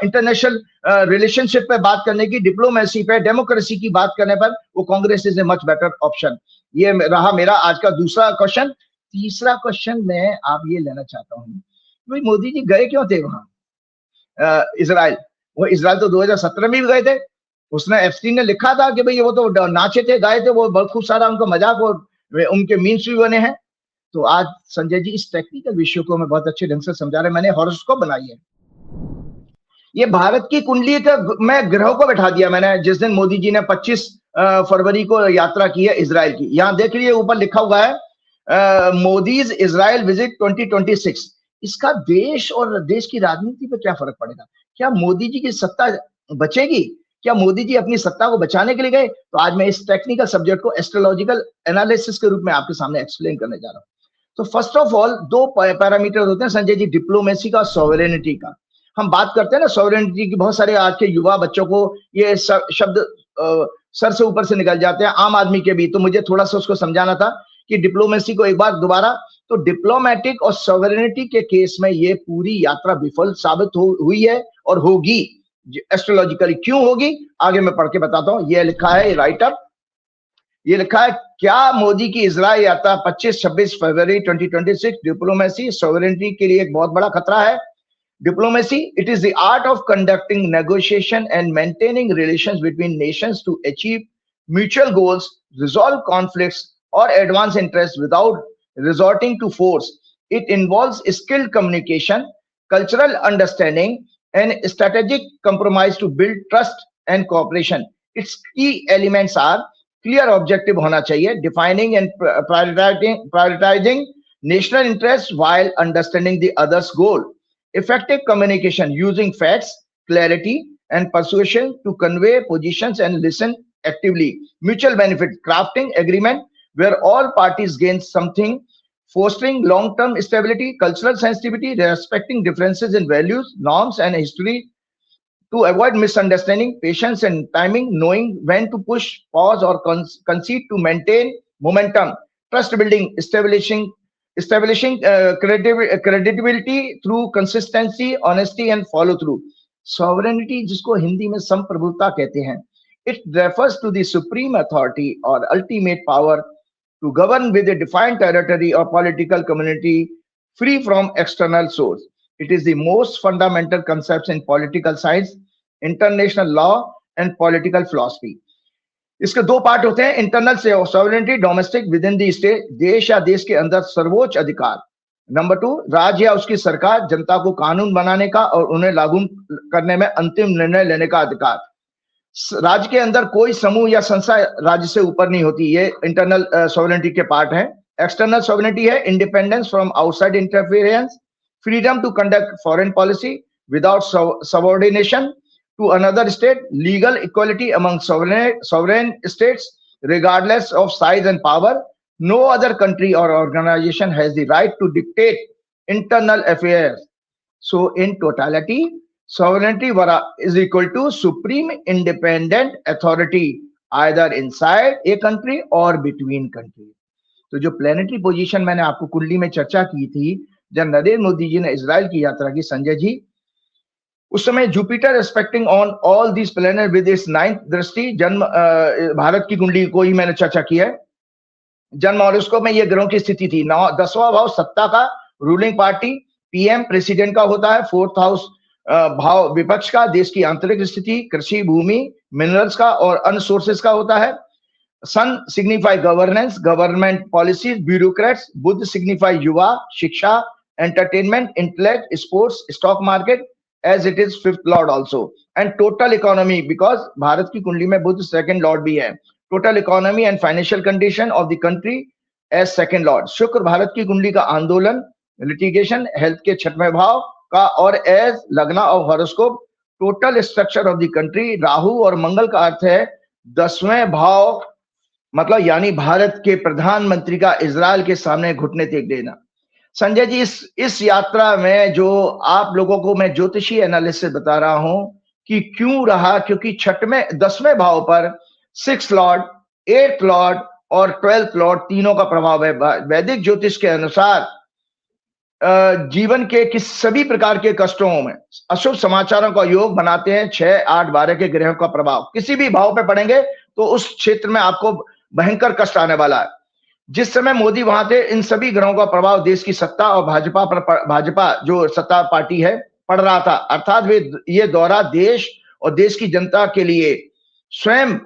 इंटरनेशनल रिलेशनशिप पे बात करने की, डिप्लोमेसी पे, डेमोक्रेसी की बात करने पर, वो Congress is a much better option. ये रहा मेरा आज का दूसरा क्वेश्चन। तीसरा क्वेश्चन मैं आप ये लेना चाहता हूँ, भाई मोदी जी गए क्यों थे वहां इजराइल? वो इजराइल तो 2017 में भी गए थे। उसने एप्स्टीन ने लिखा था कि भाई वो तो नाचे थे, गाए थे, वो बहुत खूब सारा उनका मजाक और उनके मीम्स भी बने हैं। तो आज संजय जी इस टेक्निकल विषय को मैं बहुत अच्छे ढंग से समझा रहे हैं। मैंने हॉरोस्कोप बनाई है, ये भारत की कुंडली का मैं ग्रहों को बैठा दिया मैंने। जिस दिन मोदी जी ने 25 फरवरी को यात्रा की है इजराइल की, यहाँ देख लीजिए ऊपर लिखा हुआ है मोदीज इजराइल विजिट 2026। इसका देश और देश की राजनीति पर क्या फर्क पड़ेगा? क्या मोदी जी की सत्ता बचेगी? क्या मोदी जी अपनी सत्ता को बचाने के लिए गए? तो आज मैं इस टेक्निकल सब्जेक्ट को एस्ट्रोलॉजिकल एनालिसिस के रूप में आपके सामने एक्सप्लेन करने जा रहा हूँ। तो फर्स्ट ऑफ ऑल दो पैरामीटर होते हैं संजय जी, डिप्लोमेसी का, सॉवरेनिटी का। हम बात करते हैं ना सॉवरेनिटी की, बहुत सारे आज के युवा बच्चों को ये शब्द सर से ऊपर से निकल जाते हैं, आम आदमी के भी। तो मुझे थोड़ा सा उसको समझाना था कि डिप्लोमेसी को एक बार दोबारा। तो डिप्लोमेटिक और सॉवरेनिटी के केस में ये पूरी यात्रा विफल साबित हुई है और होगी एस्ट्रोलॉजिकली। क्यों होगी आगे मैं पढ़ के बताता हूँ। ये लिखा है राइटर, ये लिखा है क्या मोदी की इजराइल यात्रा 25-26 फरवरी 2026 डिप्लोमेसी सॉवरेनिटी के लिए एक बहुत बड़ा खतरा है। Diplomacy, it is the art of conducting negotiation and maintaining relations between nations to achieve mutual goals, resolve conflicts, or advance interests without resorting to force. It involves skilled communication, cultural understanding, and strategic compromise to build trust and cooperation. Its key elements are clear objective होना चाहिए, defining and prioritizing national interests while understanding the other's goal. Effective communication using facts, clarity, and persuasion to convey positions and listen actively. Mutual benefit, crafting agreement where all parties gain something, fostering long-term stability, cultural sensitivity, respecting differences in values, norms, and history to avoid misunderstanding, patience and timing, knowing when to push, pause, or concede to maintain momentum, trust building, establishing credibility through consistency, honesty, and follow through. Sovereignty, जिसको हिंदी में संप्रभुता कहते हैं, it refers to the supreme authority or ultimate power to govern with a defined territory or political community free from external source. It is the most fundamental concepts in political science, international law, and political philosophy. इसके दो part होते हैं, internal से sovereignty, domestic with in the state, देश या देश के अंदर सर्वोच्च अधिकार। नंबर 2, राज्य या उसकी सरकार, जनता को कानून बनाने का और उन्हें लागू करने में अंतिम निर्णय लेने का अधिकार। राज्य के अंदर कोई समूह या संस्था राज्य से ऊपर नहीं होती, ये इंटरनल सॉवरेनिटी के पार्ट है। एक्सटर्नल सॉवरेनिटी है independence from outside interference, freedom to conduct foreign policy without subordination to another state, legal equality among sovereign states, regardless of size and power. No other country or organization has the right to dictate internal affairs. So, in totality, sovereignty is equal to supreme independent authority, either inside a country or between countries. तो जो planetary position मैंने आपको कुंडली में चर्चा की थी, जब नरेंद्र मोदी जी ने इजराइल की यात्रा की संजय जी, उस समय Jupiter expecting on all this planet with its 9th दृष्टि, जन्म भारत की कुंडली को ही मैंने चर्चा की है। जन्म हॉरोस्कोप में ये ग्रहों की स्थिति थी। 10वां भाव सत्ता का, रूलिंग पार्टी, पीएम प्रेसिडेंट का होता है। 4th हाउस भाव विपक्ष का, देश की आंतरिक स्थिति, कृषि, भूमि, मिनरल्स का और अन्य सोर्सेस का होता है। Sun signify governance, government policies, bureaucrats. Budh signify युवा, शिक्षा, entertainment, intellect, sports, stock market, as it is 5th lord also, and total economy, because Bharat की कुंडली में बुध 2nd lord भी है। total economy and financial condition of the country as 2nd lord। शुक्र भारत की कुंडली का आंदोलन, लिटिगेशन, हेल्थ के 6वें भाव का और एज लग्ना of horoscope, total structure of the country. Rahu और मंगल का अर्थ है 10वें भाव, मतलब यानी भारत के प्रधानमंत्री का इजराइल के सामने घुटने टेक देना। संजय जी इस यात्रा में जो आप लोगों को मैं ज्योतिषी एनालिसिस बता रहा हूं, कि क्यों रहा, क्योंकि 10वें भाव पर 6th लॉर्ड, 8th लॉर्ड और 12th लॉर्ड तीनों का प्रभाव है। वैदिक ज्योतिष के अनुसार जीवन के सभी प्रकार के कष्टों में अशुभ समाचारों का योग बनाते हैं 6, 8, 12 के ग्रहों का प्रभाव। किसी भी भाव पे पड़ेंगे तो उस क्षेत्र में आपको भयंकर कष्ट आने वाला है। जिस समय मोदी वहां थे, इन सभी ग्रहों का प्रभाव देश की सत्ता और भाजपा जो सत्ता पार्टी है पड़ रहा था। अर्थात ये दौरा देश और देश की जनता के लिए, स्वयं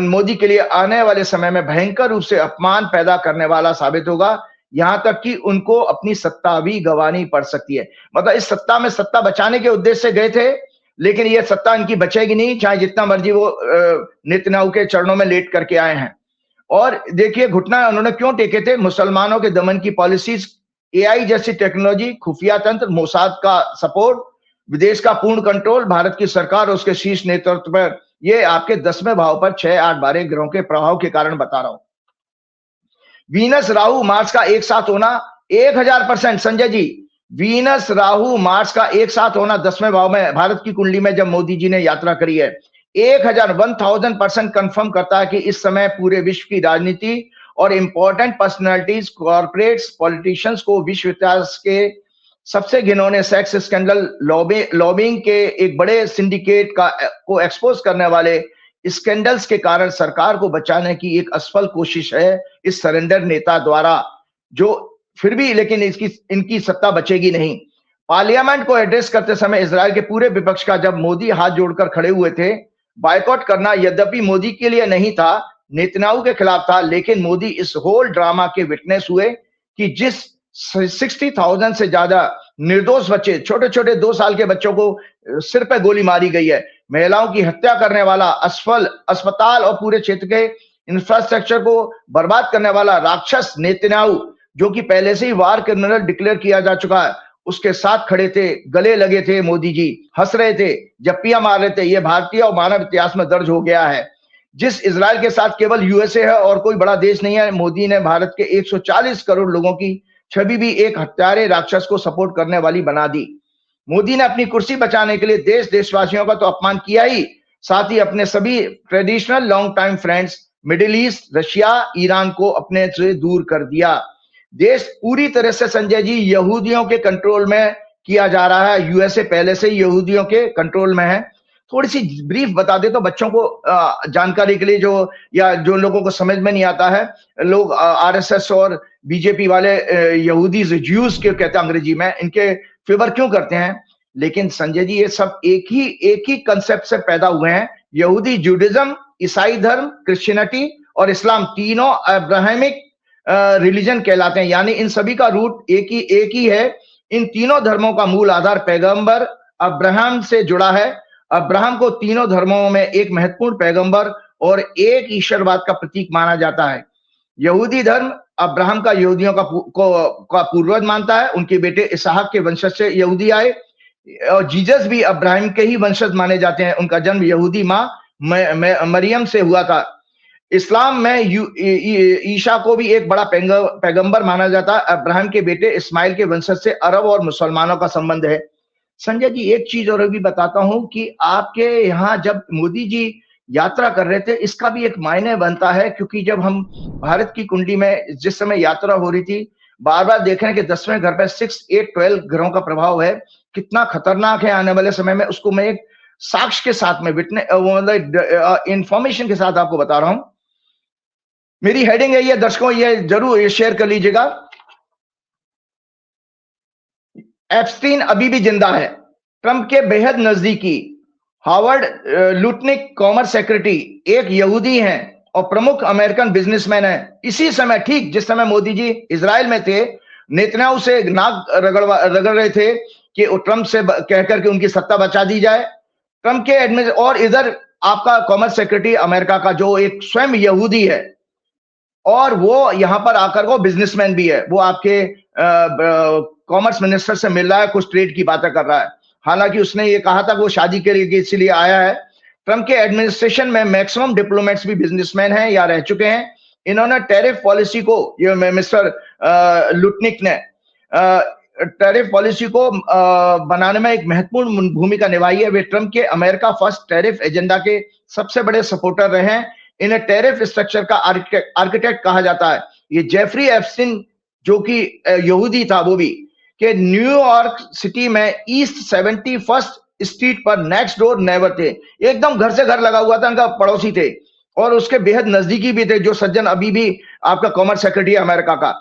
मोदी के लिए आने वाले समय में भयंकर रूप से अपमान पैदा करने वाला साबित होगा। यहां तक कि उनको अपनी सत्ता भी गंवानी पड़ सकती है। मतलब इस सत्ता में सत्ता बचाने के उद्देश्य से गए थे, लेकिन ये सत्ता इनकी बचेगी नहीं, चाहे जितना मर्जी वो नेतन्याहू के चरणों में लेट करके आए हैं। और देखिए घुटना उन्होंने क्यों टेके थे? मुसलमानों के दमन की पॉलिसीज, एआई जैसी टेक्नोलॉजी, खुफिया तंत्र, मोसाद का सपोर्ट, विदेश का पूर्ण कंट्रोल, भारत की सरकार और उसके शीर्ष नेतृत्व पर, ये आपके 10वें भाव पर 6, 8, 12 ग्रहों के प्रभाव के कारण बता रहा हूं। वीनस राहु मार्स का एक साथ होना 1000%। संजय जी, वीनस राहु मार्स का एक साथ होना 10वें भाव में भारत की कुंडली में जब मोदी जी ने यात्रा करी है, 1000% कंफर्म करता है कि इस समय पूरे विश्व की राजनीति और इंपॉर्टेंट पर्सनालिटीज, कॉर्पोरेट्स, पॉलिटिशियंस को विश्व इतिहास के सबसे घिनौने सेक्स स्कैंडल, लॉबिंग के एक बड़े सिंडिकेट को एक्सपोज करने वाले स्कैंडल्स के कारण सरकार को बचाने की एक असफल कोशिश है इस सरेंडर नेता द्वारा, जो फिर भी लेकिन इनकी सत्ता बचेगी नहीं। पार्लियामेंट को एड्रेस करते समय इजराइल के पूरे विपक्ष का जब मोदी हाथ जोड़कर खड़े हुए थे, बायकॉट करना यद्यपि मोदी के लिए नहीं था, नेतन्याहू के खिलाफ था, लेकिन मोदी इस होल ड्रामा के विटनेस हुए कि जिस 60,000 से ज्यादा निर्दोष बच्चे, छोटे छोटे 2 साल के बच्चों को सिर पे गोली मारी गई है, महिलाओं की हत्या करने वाला, अस्पताल और पूरे क्षेत्र के इंफ्रास्ट्रक्चर को बर्बाद करने वाला राक्षस नेतन्याहू, जो कि पहले से ही वार क्रिमिनल डिक्लेयर किया जा चुका है, उसके साथ खड़े थे, गले लगे थे। मोदी जी हंस रहे थे, जप्पियां मार रहे थे। यह भारतीय और मानव इतिहास में दर्ज हो गया है। जिस इजराइल के साथ केवल यूएसए है और कोई बड़ा देश नहीं है, मोदी ने भारत के 140 करोड़ लोगों की छवि भी एक हत्यारे राक्षस को सपोर्ट करने वाली बना दी। मोदी ने अपनी कुर्सी बचाने के लिए देशवासियों का तो अपमान किया ही, साथ ही अपने सभी traditional long time friends middle east, Russia, Iran को अपने से दूर कर दिया। देश पूरी तरह से संजय जी यहूदियों के कंट्रोल में किया जा रहा है। यूएसए पहले से ही यहूदियों के कंट्रोल में है। थोड़ी सी ब्रीफ बता दे तो बच्चों को जानकारी के लिए, जो लोगों को समझ में नहीं आता है, लोग आरएसएस और बीजेपी वाले यहूदी ज्यूज के कहते हैं अंग्रेजी में, इनके फेवर क्यों करते हैं? लेकिन संजय जी ये सब एक ही कंसेप्ट से पैदा हुए हैं। यहूदी, जूडिज्म, ईसाई धर्म, क्रिश्चियनिटी और इस्लाम तीनों अब्राहमिक रिलीजन कहलाते हैं, यानी इन सभी का रूट एक ही है। इन तीनों धर्मों का मूल आधार पैगंबर अब्राहम से जुड़ा है। अब्राहम को तीनों धर्मों में एक महत्वपूर्ण पैगंबर और एक ईश्वरवाद का प्रतीक माना जाता है। यहूदी धर्म अब्राहम का यहूदियों का पूर्वज मानता है। उनके बेटे इसहाक के वंशज से यहूदी आए और जीसस भी अब्राहम के ही वंशज माने जाते हैं। उनका जन्म यहूदी माँ मरियम से हुआ था। इस्लाम में ईशा को भी एक बड़ा पैगंबर माना जाता है। अब्राहम के बेटे इस्माइल के वंशज से अरब और मुसलमानों का संबंध है। संजय जी एक चीज और भी बताता हूं कि आपके यहाँ जब मोदी जी यात्रा कर रहे थे, इसका भी एक मायने बनता है, क्योंकि जब हम भारत की कुंडली में जिस समय यात्रा हो रही थी, बार बार देख रहे हैं कि 10वें घर पे 6, 8, 12 ग्रहों का प्रभाव है, कितना खतरनाक है आने वाले समय में। उसको मैं एक साक्ष्य के साथ में इंफॉर्मेशन के साथ आपको बता रहा हूं। मेरी हेडिंग है ये, दर्शकों ये जरूर ये शेयर कर लीजिएगा। एप्स्टीन अभी भी जिंदा है। ट्रंप के बेहद नजदीकी हार्वर्ड लुटनिक कॉमर्स सेक्रेटरी एक यहूदी हैं और प्रमुख अमेरिकन बिजनेसमैन हैं। इसी समय, ठीक जिस समय मोदी जी इजराइल में थे, नेतन्याहू से नाक रगड़ रहे थे कि ट्रंप से कहकर के उनकी सत्ता बचा दी जाए। ट्रंप के और इधर आपका कॉमर्स सेक्रेटरी अमेरिका का जो एक स्वयं यहूदी है और वो यहां पर आकर वो बिजनेसमैन भी है, वो आपके कॉमर्स मिनिस्टर से मिल रहा है, कुछ ट्रेड की बातें कर रहा है। हालांकि उसने ये कहा था कि वो शादी के लिए इसलिए आया है। ट्रंप के एडमिनिस्ट्रेशन में मैक्सिमम डिप्लोमेट्स भी बिजनेसमैन हैं या रह चुके हैं। इन्होंने टैरिफ पॉलिसी को, ये मिस्टर लुटनिक ने टैरिफ पॉलिसी को बनाने में एक महत्वपूर्ण भूमिका निभाई है। वे ट्रंप के अमेरिका फर्स्ट टैरिफ एजेंडा के सबसे बड़े सपोर्टर रहे हैं। इन्हें टैरिफ स्ट्रक्चर का आर्किटेक्ट कहा जाता है। ये जेफरी एप्स्टीन जो कि यहूदी था, वो भी कि न्यूयॉर्क सिटी में ईस्ट 71st स्ट्रीट पर नेक्स्ट डोर नेबर थे, एकदम घर से घर लगा हुआ था, उनका पड़ोसी थे और उसके बेहद नजदीकी भी थे, जो सज्जन अभी भी आपका कॉमर्स सेक्रेटरी है अमेरिका का।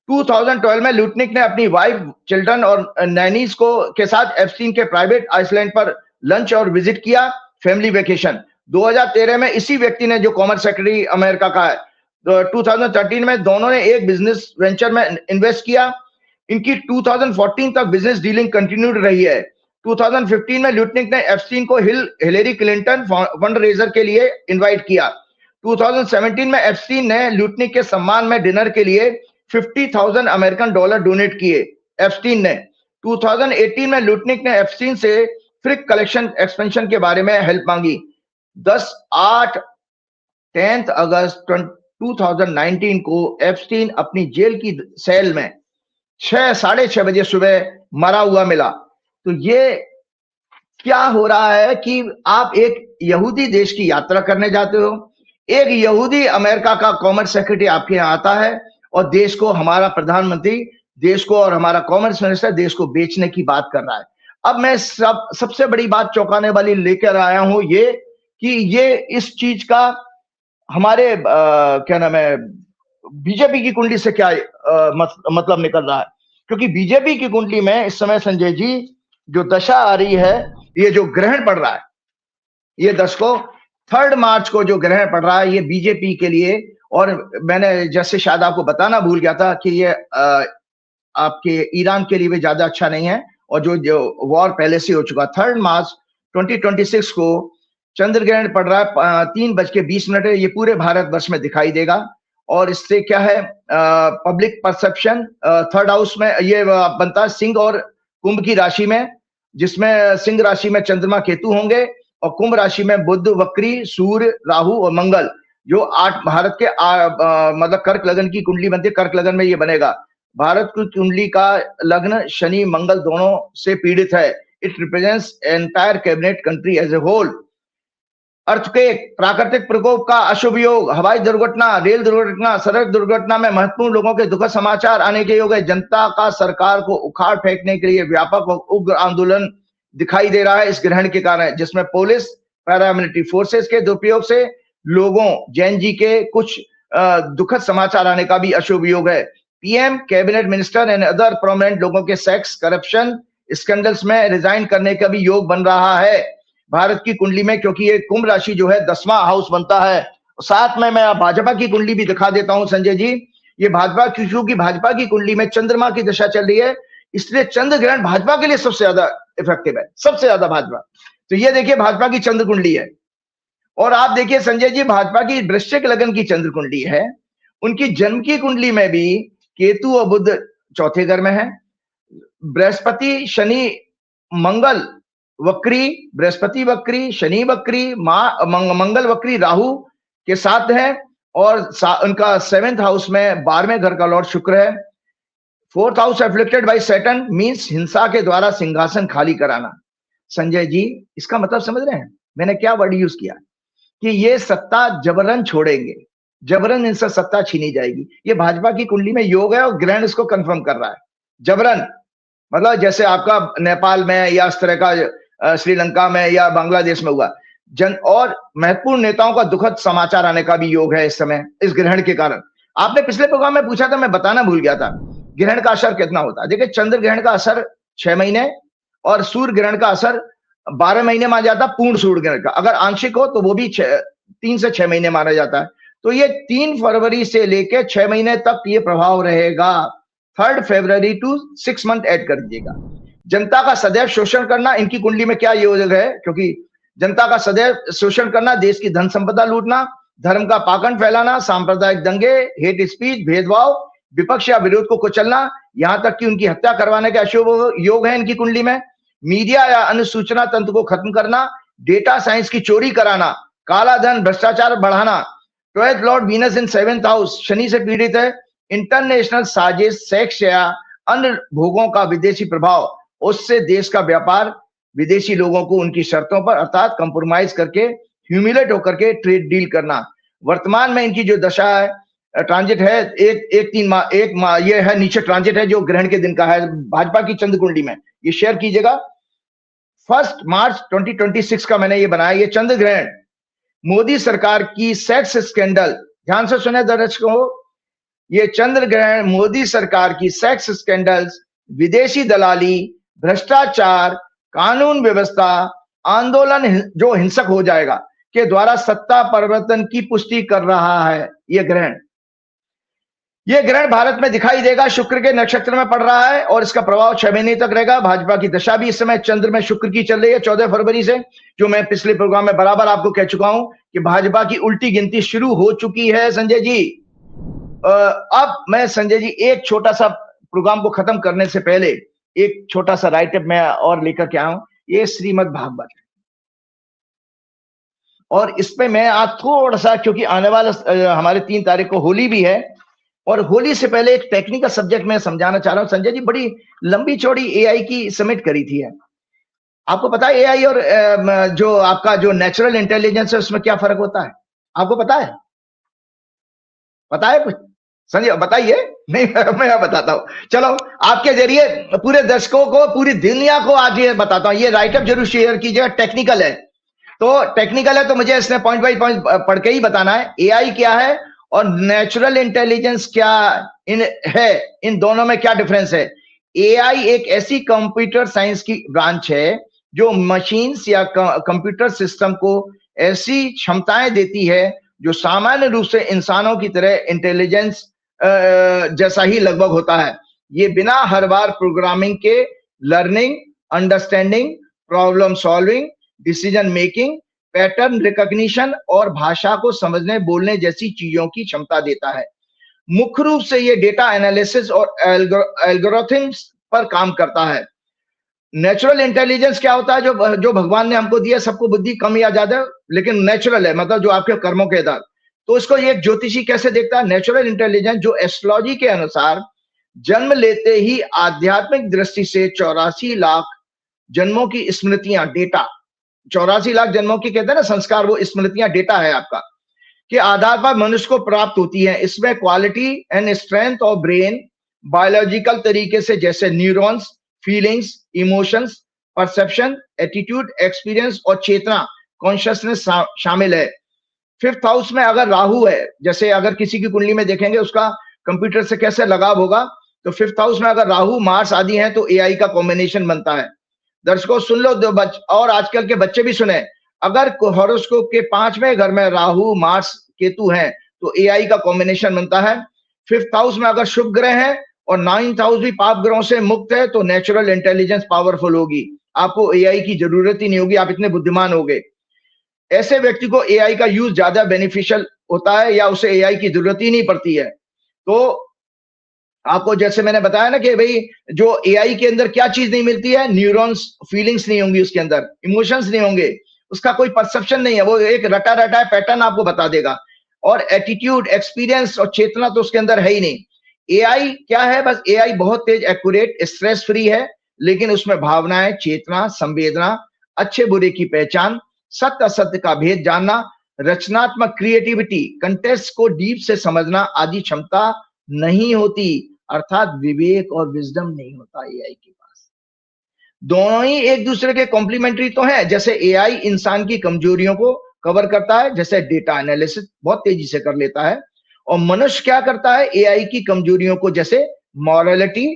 2012 में लुटनिक ने अपनी वाइफ, चिल्ड्रन और नैनीज को के साथ एप्स्टीन के प्राइवेट आइसलैंड पर लंच और विजिट किया, फैमिली वेकेशन। 2013 में इसी व्यक्ति ने, जो कॉमर्स सेक्रेटरी अमेरिका का है, 2013 में दोनों ने एक बिजनेस वेंचर में इन्वेस्ट किया। इनकी 2014 तक बिजनेस डीलिंग कंटिन्यूड रही है। 2015 में लुटनिक ने एप्स्टीन को हिलेरी क्लिंटन फंड रेजर के लिए इनवाइट किया। 2017 में एप्स्टीन ने लुटनिक के सम्मान में डिनर के लिए $50,000 अमेरिकन डॉलर डोनेट किए एप्स्टीन ने। 2018 में लुटनिक ने एप्स्टीन से फ्रिक कलेक्शन एक्सपेंशन के बारे में हेल्प मांगी। 10 अगस्त 2019 को एप्स्टीन अपनी जेल की सेल में 6-6:30 बजे सुबह मरा हुआ मिला। तो ये क्या हो रहा है कि आप एक यहूदी देश की यात्रा करने जाते हो, एक यहूदी अमेरिका का कॉमर्स सेक्रेटरी आपके यहाँ आता है और देश को, हमारा प्रधानमंत्री देश को और हमारा कॉमर्स मिनिस्टर देश को बेचने की बात कर रहा है। अब मैं सबसे बड़ी बात चौंकाने वाली लेकर आया हूं, ये कि ये इस चीज का हमारे क्या नाम है, बीजेपी की कुंडली से क्या मतलब निकल रहा है। क्योंकि बीजेपी की कुंडली में इस समय संजय जी जो दशा आ रही है, ये जो ग्रहण पड़ रहा है, ये 3 मार्च को जो ग्रहण पड़ रहा है, ये बीजेपी के लिए, और मैंने जैसे शायद आपको बताना भूल गया था कि ये आपके ईरान के लिए भी ज्यादा अच्छा नहीं है, और जो वॉर पहले से हो चुका। 3 मार्च 2026 को चंद्र ग्रहण पड़ रहा है, 3:20 है। ये पूरे भारतवर्ष में दिखाई देगा और इससे क्या है, पब्लिक परसेप्शन 3rd हाउस में ये बनता है सिंह और कुंभ की राशि में, जिसमें सिंह राशि में चंद्रमा केतु होंगे और कुंभ राशि में बुध, वक्री, सूर्य, राहु और मंगल, जो 8 भारत के मतलब कर्क लगन की कुंडली बनती है। कर्क लगन में ये बनेगा। भारत की कुंडली का लग्न शनि मंगल दोनों से पीड़ित है। It represents entire cabinet country as a whole. Earthquake, प्राकृतिक प्रकोप का अशुभ योग, हवाई दुर्घटना, रेल दुर्घटना, सड़क दुर्घटना में महत्वपूर्ण लोगों के दुखद समाचार आने के योग है। जनता का सरकार को उखाड़ फेंकने के लिए व्यापक और उग्र आंदोलन दिखाई दे रहा है इस ग्रहण के कारण, जिसमें पुलिस, पैरामिलिट्री फोर्सेस के दुरुपयोग से लोगों, जैन जी के कुछ दुखद समाचार आने का भी अशुभ योग है। PM, cabinet minister and other prominent लोगों के सेक्स, करप्शन स्कैंडल्स में रिजाइन करने का भी योग बन रहा है भारत की कुंडली में, क्योंकि ये कुंभ राशि जो है 10वां हाउस बनता है। साथ में मैं भाजपा की कुंडली भी दिखा देता हूं संजय जी। ये भाजपा, क्योंकि भाजपा की कुंडली में चंद्रमा की दशा चल रही है, इसलिए चंद्र ग्रहण भाजपा के लिए सबसे ज्यादा इफेक्टिव है, सबसे ज्यादा भाजपा। तो ये देखिए भाजपा की चंद्र कुंडली है। और आप देखिए संजय जी, भाजपा की वृश्चिक लगन की चंद्र कुंडली है। उनकी जन्म की कुंडली में भी केतु और बुध 4थे घर में है। बृहस्पति, शनि, मंगल वक्री, बृहस्पति वक्री, शनि वक्री, मंगल वक्री राहु के साथ है। और उनका 7th हाउस में 12वें घर का लॉर्ड शुक्र है। 4th house afflicted by Saturn means हिंसा के द्वारा सिंहासन खाली कराना। संजय जी, इसका मतलब समझ रहे हैं मैंने क्या वर्ड यूज किया, कि ये सत्ता जबरन छोड़ेंगे, जबरन इनसे सत्ता छीनी जाएगी। ये भाजपा की कुंडली में योग है और ग्रहण इसको कंफर्म कर रहा है। जबरन मतलब जैसे आपका नेपाल में या इस तरह का श्रीलंका में या बांग्लादेश में हुआ और महत्वपूर्ण नेताओं का दुखद समाचार आने का भी योग है इस समय इस ग्रहण के कारण। आपने पिछले प्रोग्राम में पूछा था, मैं बताना भूल गया था, ग्रहण का असर कितना होता है। देखिए, चंद्र ग्रहण का असर 6 महीने और सूर्य ग्रहण का असर 12 महीने माना जाता है। पूर्ण सूर्य ग्रहण का अगर आंशिक हो तो वो भी 3 से 6 महीने माना जाता है। तो ये 3 फरवरी से लेकर 6 महीने तक ये प्रभाव रहेगा। 3 फरवरी टू 6 मंथ ऐड कर दीजिएगा। जनता का सदैव शोषण करना, इनकी कुंडली में क्या योग है, क्योंकि जनता का सदैव शोषण करना, देश की धन संपदा लूटना, धर्म का पाखंड फैलाना, सांप्रदायिक दंगे, हेट स्पीच, भेदभाव, विपक्ष या विरोध को कुचलना, यहां तक कि उनकी हत्या करवाने के अशुभ योग है इनकी कुंडली में। मीडिया या अन्य सूचना तंत्र को खत्म करना, डेटा साइंस की चोरी कराना, काला धन, भ्रष्टाचार बढ़ाना। 12th लॉर्ड वीनस इन 7th हाउस शनि से पीड़ित है। इंटरनेशनल साजिश, सेक्स या अन्य भोगों का विदेशी प्रभाव, उससे देश का व्यापार विदेशी लोगों को उनकी शर्तों पर अर्थात कंप्रोमाइज करके, ह्यूमिलेट होकर के ट्रेड डील करना। वर्तमान में इनकी जो दशा है, ट्रांजिट है एक माह ये है, नीचे ट्रांजिट है जो ग्रहण के दिन का है भाजपा की चंद्र कुंडली में, ये शेयर कीजिएगा। 1 मार्च 2026 का मैंने ये बनाया, ये चंद्र ग्रहण मोदी सरकार की सेक्स स्कैंडल, ध्यान से सुने दर्शकों, ये चंद्र ग्रहण मोदी सरकार की सेक्स स्कैंडल्स, विदेशी दलाली, भ्रष्टाचार, कानून व्यवस्था, आंदोलन जो हिंसक हो जाएगा के द्वारा सत्ता परिवर्तन की पुष्टि कर रहा है। ये ग्रहण भारत में दिखाई देगा, शुक्र के नक्षत्र में पड़ रहा है और इसका प्रभाव 6 महीने तक रहेगा। भाजपा की दशा भी इस समय चंद्र में शुक्र की चल रही है 14 फरवरी से, जो मैं पिछले प्रोग्राम में बराबर आपको कह चुका हूं कि भाजपा की उल्टी गिनती शुरू हो चुकी है। संजय जी, अब मैं संजय जी एक छोटा सा प्रोग्राम को खत्म करने से पहले एक छोटा सा राइटअप मैं और लेकर के आया हूं। ये श्रीमद् भागवत है और इस पे मैं आज थोड़ा सा, क्योंकि आने वाला हमारे 3 तारीख को होली भी है और होली से पहले एक टेक्निकल सब्जेक्ट मैं समझाना चाह रहा हूं। संजय जी बड़ी लंबी चौड़ी एआई की समिट करी थी। आपको पता है एआई और जो आपका जो नेचुरल इंटेलिजेंस है उसमें क्या फर्क होता है? आपको पता है? पता है कुछ? संजय बताइए। नहीं मैं बताता हूं, चलो आपके जरिए पूरे दर्शकों को, पूरी दुनिया को आज ये बताता हूं। ये राइटअप जरूर शेयर कीजिएगा, टेक्निकल है तो मुझे इसने पॉइंट बाई पॉइंट पढ़ के ही बताना है। एआई क्या है और नेचुरल इंटेलिजेंस क्या है, इन दोनों में क्या डिफरेंस है। एआई एक ऐसी कंप्यूटर साइंस की ब्रांच है जो मशीन्स या कंप्यूटर सिस्टम को ऐसी क्षमताएं देती है जो सामान्य रूप से इंसानों की तरह इंटेलिजेंस जैसा ही लगभग होता है। ये बिना हर बार प्रोग्रामिंग के learning, understanding, problem solving, decision making, pattern recognition और भाषा को समझने बोलने जैसी चीजों की क्षमता देता है। मुख्य रूप से ये डेटा एनालिसिस और एल्गोरिथम्स पर काम करता है। नेचुरल इंटेलिजेंस क्या होता है? जो भगवान ने हमको दिया, सबको बुद्धि कम या ज्यादा, लेकिन नेचुरल है, मतलब जो आपके कर्मों के आधार। तो इसको ये ज्योतिषी कैसे देखता है? नेचुरल इंटेलिजेंस जो एस्ट्रोलॉजी के अनुसार जन्म लेते ही आध्यात्मिक दृष्टि से 84 लाख जन्मों की स्मृतियां, डेटा 84 लाख जन्मों की कहते हैं ना संस्कार, वो स्मृतियां डेटा है आपका, के आधार पर मनुष्य को प्राप्त होती है। इसमें quality and strength of brain biological तरीके से, जैसे neurons, feelings, emotions, perception, attitude, experience और चेतना, कॉन्शियसनेस शामिल है। 5th हाउस में अगर राहु है, जैसे अगर किसी की कुंडली में देखेंगे उसका कंप्यूटर से कैसे लगाव होगा, तो 5th हाउस में अगर राहु, मार्स आदि हैं तो एआई का कॉम्बिनेशन बनता है। दर्शकों सुन लो, और आजकल के बच्चे भी सुने, अगर हॉरोस्कोप के 5वें घर में राहु, मार्स, केतु हैं तो एआई का कॉम्बिनेशन बनता है। 5th हाउस में अगर शुभ ग्रह है और 9th हाउस भी पाप ग्रहों से मुक्त है तो नेचुरल इंटेलिजेंस पावरफुल होगी, आपको एआई की जरूरत ही नहीं होगी, आप इतने बुद्धिमान होगे। ऐसे व्यक्ति को एआई का यूज ज्यादा बेनिफिशियल होता है या उसे एआई की जरूरत ही नहीं पड़ती है। तो आपको जैसे मैंने बताया ना कि भाई जो एआई के अंदर क्या चीज नहीं मिलती है, न्यूरॉन्स, फीलिंग्स नहीं होंगी उसके अंदर, इमोशंस नहीं होंगे, उसका कोई परसेप्शन नहीं है, वो एक रटा रटा पैटर्न आपको बता देगा। और एटीट्यूड, एक्सपीरियंस और चेतना तो उसके अंदर है ही नहीं। एआई क्या है? बस एआई बहुत तेज, एक्यूरेट, स्ट्रेस फ्री है, लेकिन उसमें भावनाएं, चेतना, संवेदना, अच्छे बुरे की पहचान, सत्य असत्य का भेद जानना, रचनात्मक क्रिएटिविटी, कंटेक्स्ट को डीप से समझना आदि क्षमता नहीं होती, अर्थात विवेक और विजडम नहीं होता एआई के पास। दोनों ही एक दूसरे के कॉम्प्लीमेंट्री तो हैं। जैसे एआई इंसान की कमजोरियों को कवर करता है, जैसे डेटा एनालिसिस बहुत तेजी से कर लेता है, और मनुष्य क्या करता है? एआई की कमजोरियों को, जैसे morality,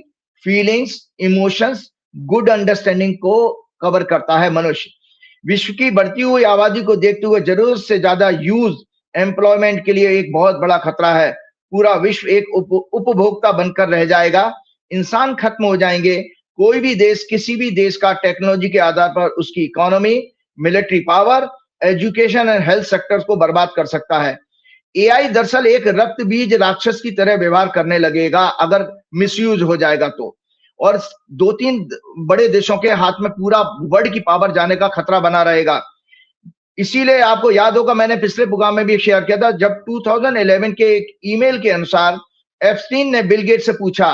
feelings, emotions, good understanding को कवर करता है मनुष्य। विश्व की बढ़ती हुई आबादी को देखते हुए जरूरत से ज्यादा यूज एम्प्लॉयमेंट के लिए एक बहुत बड़ा खतरा है। पूरा विश्व एक उपभोक्ता बनकर रह जाएगा, इंसान खत्म हो जाएंगे। कोई भी देश किसी भी देश का टेक्नोलॉजी के आधार पर उसकी economy, military power, education and health sectors को बर्बाद कर सकता है। एआई दरअसल एक रक्त बीज राक्षस की तरह व्यवहार करने लगेगा अगर मिसयूज हो जाएगा तो, और 2-3 बड़े देशों के हाथ में पूरा वर्ल्ड की पावर जाने का खतरा बना रहेगा। इसीलिए आपको याद होगा, मैंने पिछले प्रोग्राम में भी शेयर किया था, जब 2011 के एक ईमेल के अनुसार एप्स्टीन ने बिल गेट्स से पूछा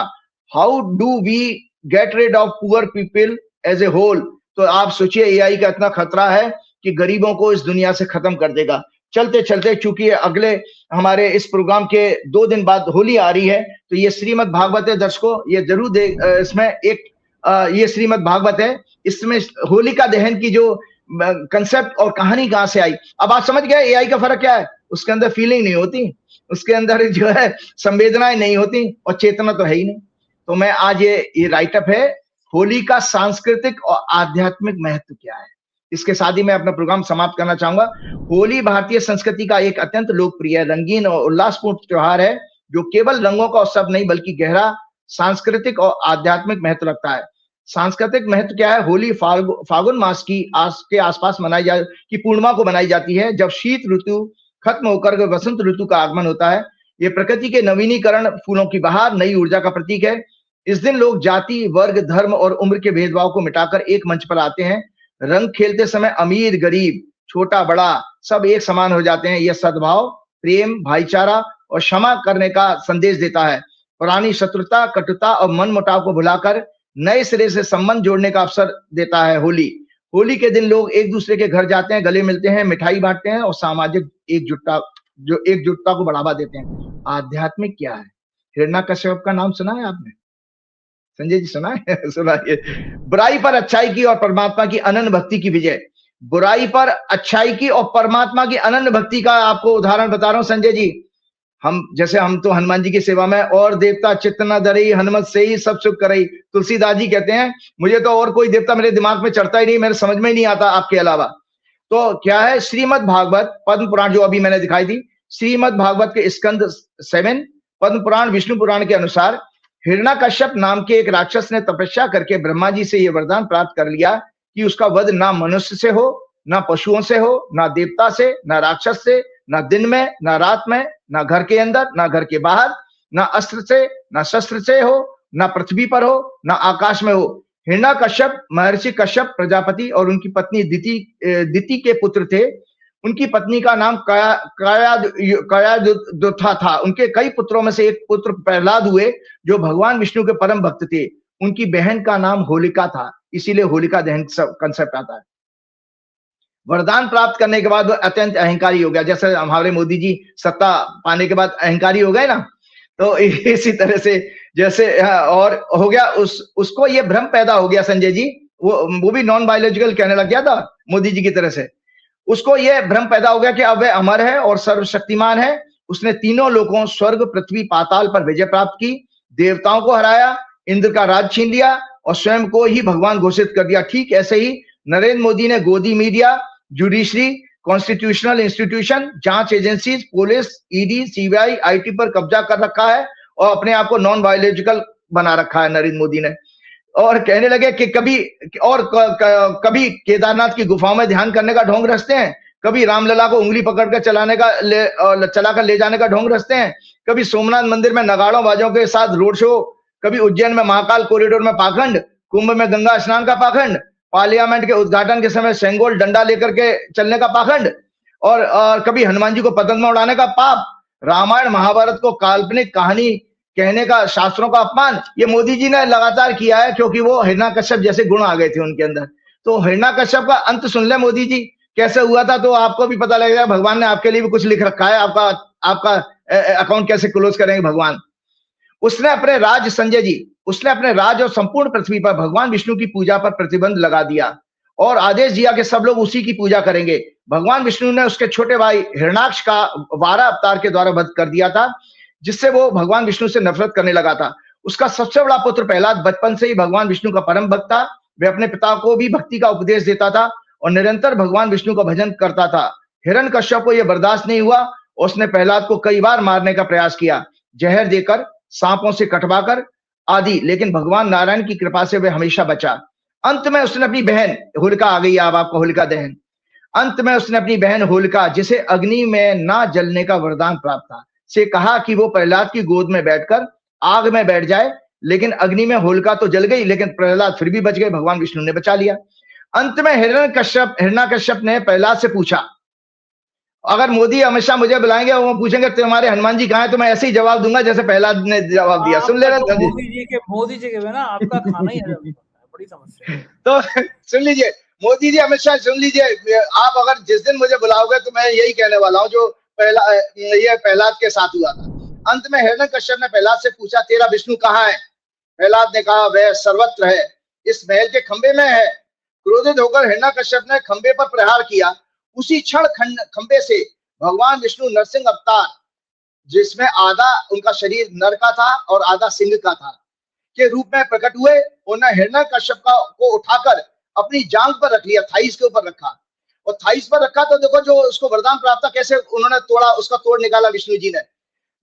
how do we get rid of poor people as a whole. तो आप सोचिए एआई का इतना खतरा है कि गरीबों को इस दुनिया से खत्म कर देगा। चलते चलते चूंकि अगले हमारे इस प्रोग्राम के 2 दिन बाद होली आ रही है, तो ये श्रीमद् भागवत है दर्शकों, ये जरूर देख, इसमें एक ये श्रीमद् भागवत है, इसमें होलिका दहन की जो कंसेप्ट और कहानी कहां से आई। अब आप समझ गए एआई का फर्क क्या है, उसके अंदर फीलिंग नहीं होती, उसके अंदर जो है संवेदनाएं नहीं होती और चेतना तो है ही नहीं। तो मैं आज ये राइटअप है होली का सांस्कृतिक और आध्यात्मिक महत्व क्या है, इसके साथ ही मैं अपना प्रोग्राम समाप्त करना चाहूंगा। होली भारतीय संस्कृति का एक अत्यंत लोकप्रिय, रंगीन और उल्लासपूर्ण त्योहार है जो केवल रंगों का उत्सव नहीं बल्कि गहरा सांस्कृतिक और आध्यात्मिक महत्व रखता है। सांस्कृतिक महत्व क्या है? होली फागुन मास के आसपास की पूर्णिमा को मनाई जाती है, जब शीत ऋतु खत्म होकर वसंत ऋतु का आगमन होता है। ये प्रकृति के नवीनीकरण, फूलों की बहार, नई ऊर्जा का प्रतीक है। इस दिन लोग जाति, वर्ग, धर्म और उम्र के भेदभाव को मिटाकर एक मंच पर आते हैं। रंग खेलते समय अमीर गरीब, छोटा बड़ा सब एक समान हो जाते हैं। यह सद्भाव, प्रेम, भाईचारा और क्षमा करने का संदेश देता है। पुरानी शत्रुता, कटुता और मनमुटाव को भुलाकर नए सिरे से संबंध जोड़ने का अवसर देता है होली के दिन लोग एक दूसरे के घर जाते हैं, गले मिलते हैं, मिठाई बांटते हैं और सामाजिक एकजुटता को बढ़ावा देते हैं। आध्यात्मिक क्या है? हिरण्यकश्यप का नाम सुना है आपने? संजय जी सुना है? सुनाइए। बुराई पर अच्छाई की और परमात्मा की अनन्य भक्ति की विजय। बुराई पर अच्छाई की और परमात्मा की अनन्य भक्ति का आपको उदाहरण बता रहा हूं संजय जी। हम तो हनुमान जी की सेवा में, और देवता चित्त न धरई, हनुमत से ही सब सुख करई। तुलसीदास जी कहते हैं मुझे तो और कोई देवता मेरे दिमाग में चढ़ता ही नहीं, मेरे समझ में ही नहीं आता आपके अलावा। तो क्या है? श्रीमद् भागवत पद्म पुराण जो अभी मैंने दिखाई थी, श्रीमद् भागवत के स्कंद 7, पद्म पुराण, विष्णु पुराण के अनुसार हिरण्यकश्यप नाम के एक राक्षस ने तपस्या करके ब्रह्मा जी से यह वरदान प्राप्त कर लिया कि उसका वध ना मनुष्य से हो, ना पशुओं से हो, ना देवता से, ना राक्षस से, ना दिन में, ना रात में, ना घर के अंदर, ना घर के बाहर, ना अस्त्र से, ना शस्त्र से हो, ना पृथ्वी पर हो, ना आकाश में हो। हिरण्यकश्यप महर्षि कश्यप प्रजापति और उनकी पत्नी दिति के पुत्र थे। उनकी पत्नी का नाम कायादुथा था। उनके कई पुत्रों में से एक पुत्र प्रहलाद हुए जो भगवान विष्णु के परम भक्त थे। उनकी बहन का नाम होलिका था, इसीलिए होलिका दहन कंसेप्ट आता है। वरदान प्राप्त करने के बाद वो अत्यंत अहंकारी हो गया, जैसे हमारे मोदी जी सत्ता पाने के बाद अहंकारी हो गए ना, तो इसी तरह से जैसे और हो गया, उसको ये भ्रम पैदा हो गया संजय जी, वो भी नॉन बायोलॉजिकल कहने लग गया था मोदी जी की तरह से। उसको ये भ्रम पैदा हो गया कि अब वह अमर है और सर्वशक्तिमान है। उसने तीनों लोगों स्वर्ग, पृथ्वी, पाताल पर विजय प्राप्त की, देवताओं को हराया, इंद्र का राज छीन लिया और स्वयं को ही भगवान घोषित कर दिया। ठीक ऐसे ही नरेंद्र मोदी ने गोदी मीडिया, जुडिशरी, कॉन्स्टिट्यूशनल इंस्टीट्यूशन, जांच agencies, police, ED, CBI, IT पर कब्जा कर रखा है और अपने आप को नॉन बायोलॉजिकल बना रखा है नरेंद्र मोदी ने। और कहने लगे कि कभी केदारनाथ की गुफाओं में ध्यान करने का ढोंग रचते हैं, कभी रामलला को उंगली पकड़कर चलाकर ले जाने का ढोंग रचते हैं, कभी सोमनाथ मंदिर में नगाड़ों बाजों के साथ रोड शो, कभी उज्जैन में महाकाल कॉरिडोर में पाखंड, कुंभ में गंगा स्नान का पाखंड, पार्लियामेंट के उद्घाटन के समय सेंगोल डंडा लेकर के चलने का पाखंड, और कभी हनुमान जी को पतंग में उड़ाने का पाप, रामायण महाभारत को काल्पनिक कहानी कहने का, शास्त्रों का अपमान। ये मोदी जी ने लगातार किया है क्योंकि वो हिरण्यकश्यप जैसे गुण आ गए थे उनके अंदर। तो हिरण्यकश्यप का अंत सुन ले मोदी जी कैसे हुआ था, तो आपको भी पता लगेगा भगवान ने आपके लिए भी कुछ लिख रखा है। आपका अकाउंट कैसे क्लोज करेंगे भगवान। उसने अपने राज, संजय जी, उसने अपने राज और संपूर्ण पृथ्वी पर भगवान विष्णु की पूजा पर प्रतिबंध लगा दिया और आदेश दिया कि सब लोग उसी की पूजा करेंगे। भगवान विष्णु ने उसके छोटे भाई हिरण्याक्ष का 12 अवतार के द्वारा वध कर दिया था, जिससे वो भगवान विष्णु से नफरत करने लगा था। उसका सबसे बड़ा पुत्र प्रहलाद बचपन से ही भगवान विष्णु का परम भक्त था। वह अपने पिता को भी भक्ति का उपदेश देता था और निरंतर भगवान विष्णु का भजन करता था। हिरण्यकश्यप को यह बर्दाश्त नहीं हुआ, उसने प्रहलाद को कई बार मारने का प्रयास किया, जहर देकर, सांपों से कटवाकर आदि, लेकिन भगवान नारायण की कृपा से वह हमेशा बचा। अंत में उसने अपनी बहन होलिका, आ गई अब आपको होलिका दहन, अंत में उसने अपनी बहन होलिका, जिसे अग्नि में ना जलने का वरदान प्राप्त था, से कहा कि वो प्रहलाद की गोद में बैठकर आग में बैठ जाए। लेकिन अग्नि में होलिका तो जल गई, लेकिन प्रहलाद फिर भी बच गए, भगवान विष्णु ने बचा लिया। अंत में हिरण्यकश्यप ने प्रहलाद से पूछा, अगर मोदी अमित शाह मुझे बुलाएंगे, वो पूछेंगे तुम्हारे हनुमान जी कहाँ है, तो मैं ऐसे ही जवाब दूंगा जैसे प्रहलाद ने जवाब दिया। सुन ले रहे मोदी जी के बिना आपका खाना ही हजम नहीं होता है, बड़ी समस्या। तो सुन लीजिए, मोदी जी अमित शाह सुन लीजिए, आप अगर जिस दिन मुझे बुलाओगे तो मैं यही कहने वाला हूँ जो ये प्रहलाद के साथ हुआ था। अंत में हिरण्यकश्यप ने प्रहलाद से पूछा, तेरा विष्णु कहाँ है? प्रहलाद ने कहा, वह सर्वत्र है, इस महल के खंबे में है। क्रोधित होकर हिरण्यकश्यप ने खंबे पर प्रहार किया। उसी क्षण खंबे से भगवान विष्णु नरसिंह अवतार, जिसमें आधा उनका शरीर नर का था और आधा सिंह का था, के रूप में प्रकट हुए। उन्होंने हिरण्यकश्यप को उठाकर अपनी जांघ पर रख लिया, थाइस के ऊपर रखा, और थाइस पर रखा तो देखो जो उसको वरदान प्राप्त था, कैसे उन्होंने तोड़ा, उसका तोड़ निकाला विष्णु जी ने।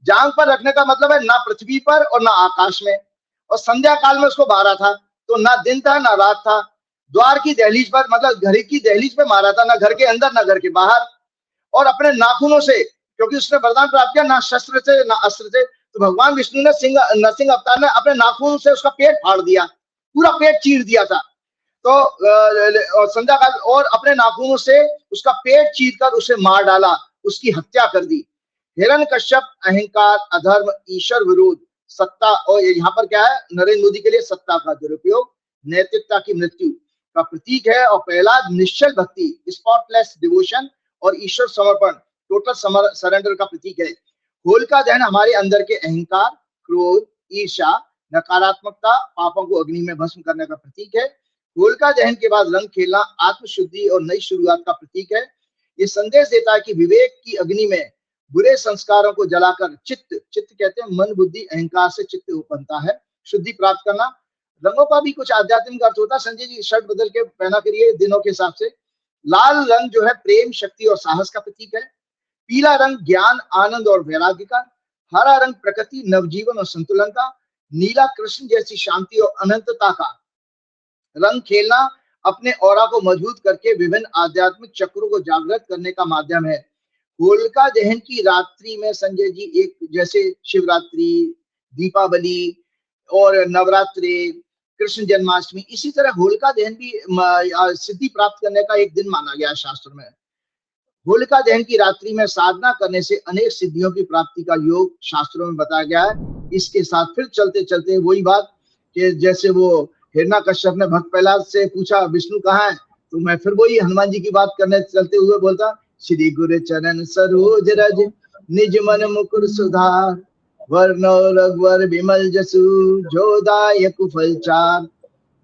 जांघ पर रखने का मतलब है ना पृथ्वी पर और ना आकाश में, और संध्या काल में उसको मारा था, तो ना दिन था ना रात था। द्वार की दहलीज पर, मतलब घर की दहलीज पे मारा था, ना घर के अंदर ना घर के बाहर। और अपने नाखूनों से, क्योंकि उसने वरदान प्राप्त किया, ना शस्त्र से ना अस्त्र से, तो भगवान विष्णु ने नरसिंह अवतार ने अपने नाखून से उसका पेट फाड़ दिया, पूरा पेट चीर दिया था। तो संध्या काल, और अपने नाखूनों से उसका पेट चीर कर उसे मार डाला, उसकी हत्या कर दी। हिरण्यकश्यप अहंकार, अधर्म, ईश्वर विरोध, सत्ता, और यहाँ पर क्या है, नरेंद्र मोदी के लिए सत्ता का दुरुपयोग, नैतिकता की मृत्यु का प्रतीक है। और प्रहलाद निश्चल भक्ति, स्पॉटलेस डिवोशन और ईश्वर समर्पण, टोटल सरेंडर का प्रतीक है। होलिका दहन हमारे अंदर के अहंकार, क्रोध, ईर्ष्या, नकारात्मकता, पापों को अग्नि में भस्म करने का प्रतीक है। होलिका दहन के बाद रंग खेलना आत्मशुद्धि और नई शुरुआत का प्रतीक है। ये संदेश देता है कि विवेक की अग्नि में बुरे संस्कारों को जलाकर चित्त कहते हैं मन, बुद्धि, अहंकार से चित्त बनता है, शुद्धि प्राप्त करना। रंगों का भी कुछ आध्यात्मिक अर्थ होता है। संजय जी शर्ट बदल के पहना करिए दिनों के हिसाब से। लाल रंग जो है प्रेम, शक्ति और साहस का प्रतीक है। पीला रंग ज्ञान, आनंद और वैराग्य का। हरा रंग प्रकृति, नवजीवन और संतुलन का। नीला कृष्ण जैसी शांति और अनंतता का। रंग खेलना अपने ऑरा को मजबूत करके विभिन्न आध्यात्मिक चक्रों को जागृत करने का माध्यम है। होलिका दहन की रात्रि में संजय जी, एक जैसे शिवरात्रि, दीपावली और नवरात्रि, कृष्ण जन्माष्टमी, इसी तरह होलिका दहन भी सिद्धि प्राप्त करने का एक दिन माना गया शास्त्र में। होलिका दहन की रात्रि में साधना करने से अनेक सिद्धियों की प्राप्ति का योग शास्त्रों में बताया गया है। इसके साथ फिर चलते चलते वही बात कि जैसे वो हिरण्यकश्यप ने भक्त प्रहलाद से पूछा विष्णु कहाँ है, तो मैं फिर वही हनुमान जी की बात करने चलते हुए बोलता, श्री गुरु चरण सरोज रज निज मन मुकुर सुधार, वर्ण रघुवर विमल जसु जो दायक फल चार,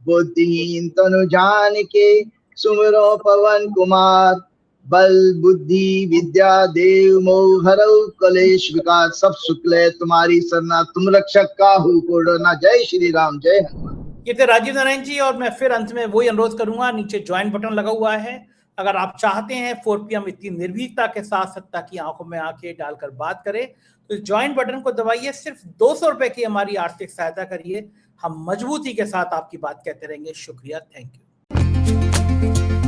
बुद्धिहीन तनु जान के सुमिरो पवन कुमार, बल बुद्धि विद्या देव मोह हरऊ कलेश विकास, सब शुक्ल तुम्हारी सरना तुम रक्षक काहू को डरना। जय श्री राम, जय हनुमान। ये थे राजीव नारायण जी। और मैं फिर अंत में वही अनुरोध करूंगा, नीचे ज्वाइन बटन लगा हुआ है, अगर आप चाहते हैं 4 PM इतनी निर्भीकता के साथ सत्ता की आंखों में आंखें डालकर बात करें, तो ज्वाइन बटन को दबाइए। सिर्फ 200 रुपए की हमारी आर्थिक सहायता करिए, हम मजबूती के साथ आपकी बात कहते रहेंगे। शुक्रिया, थैंक यू।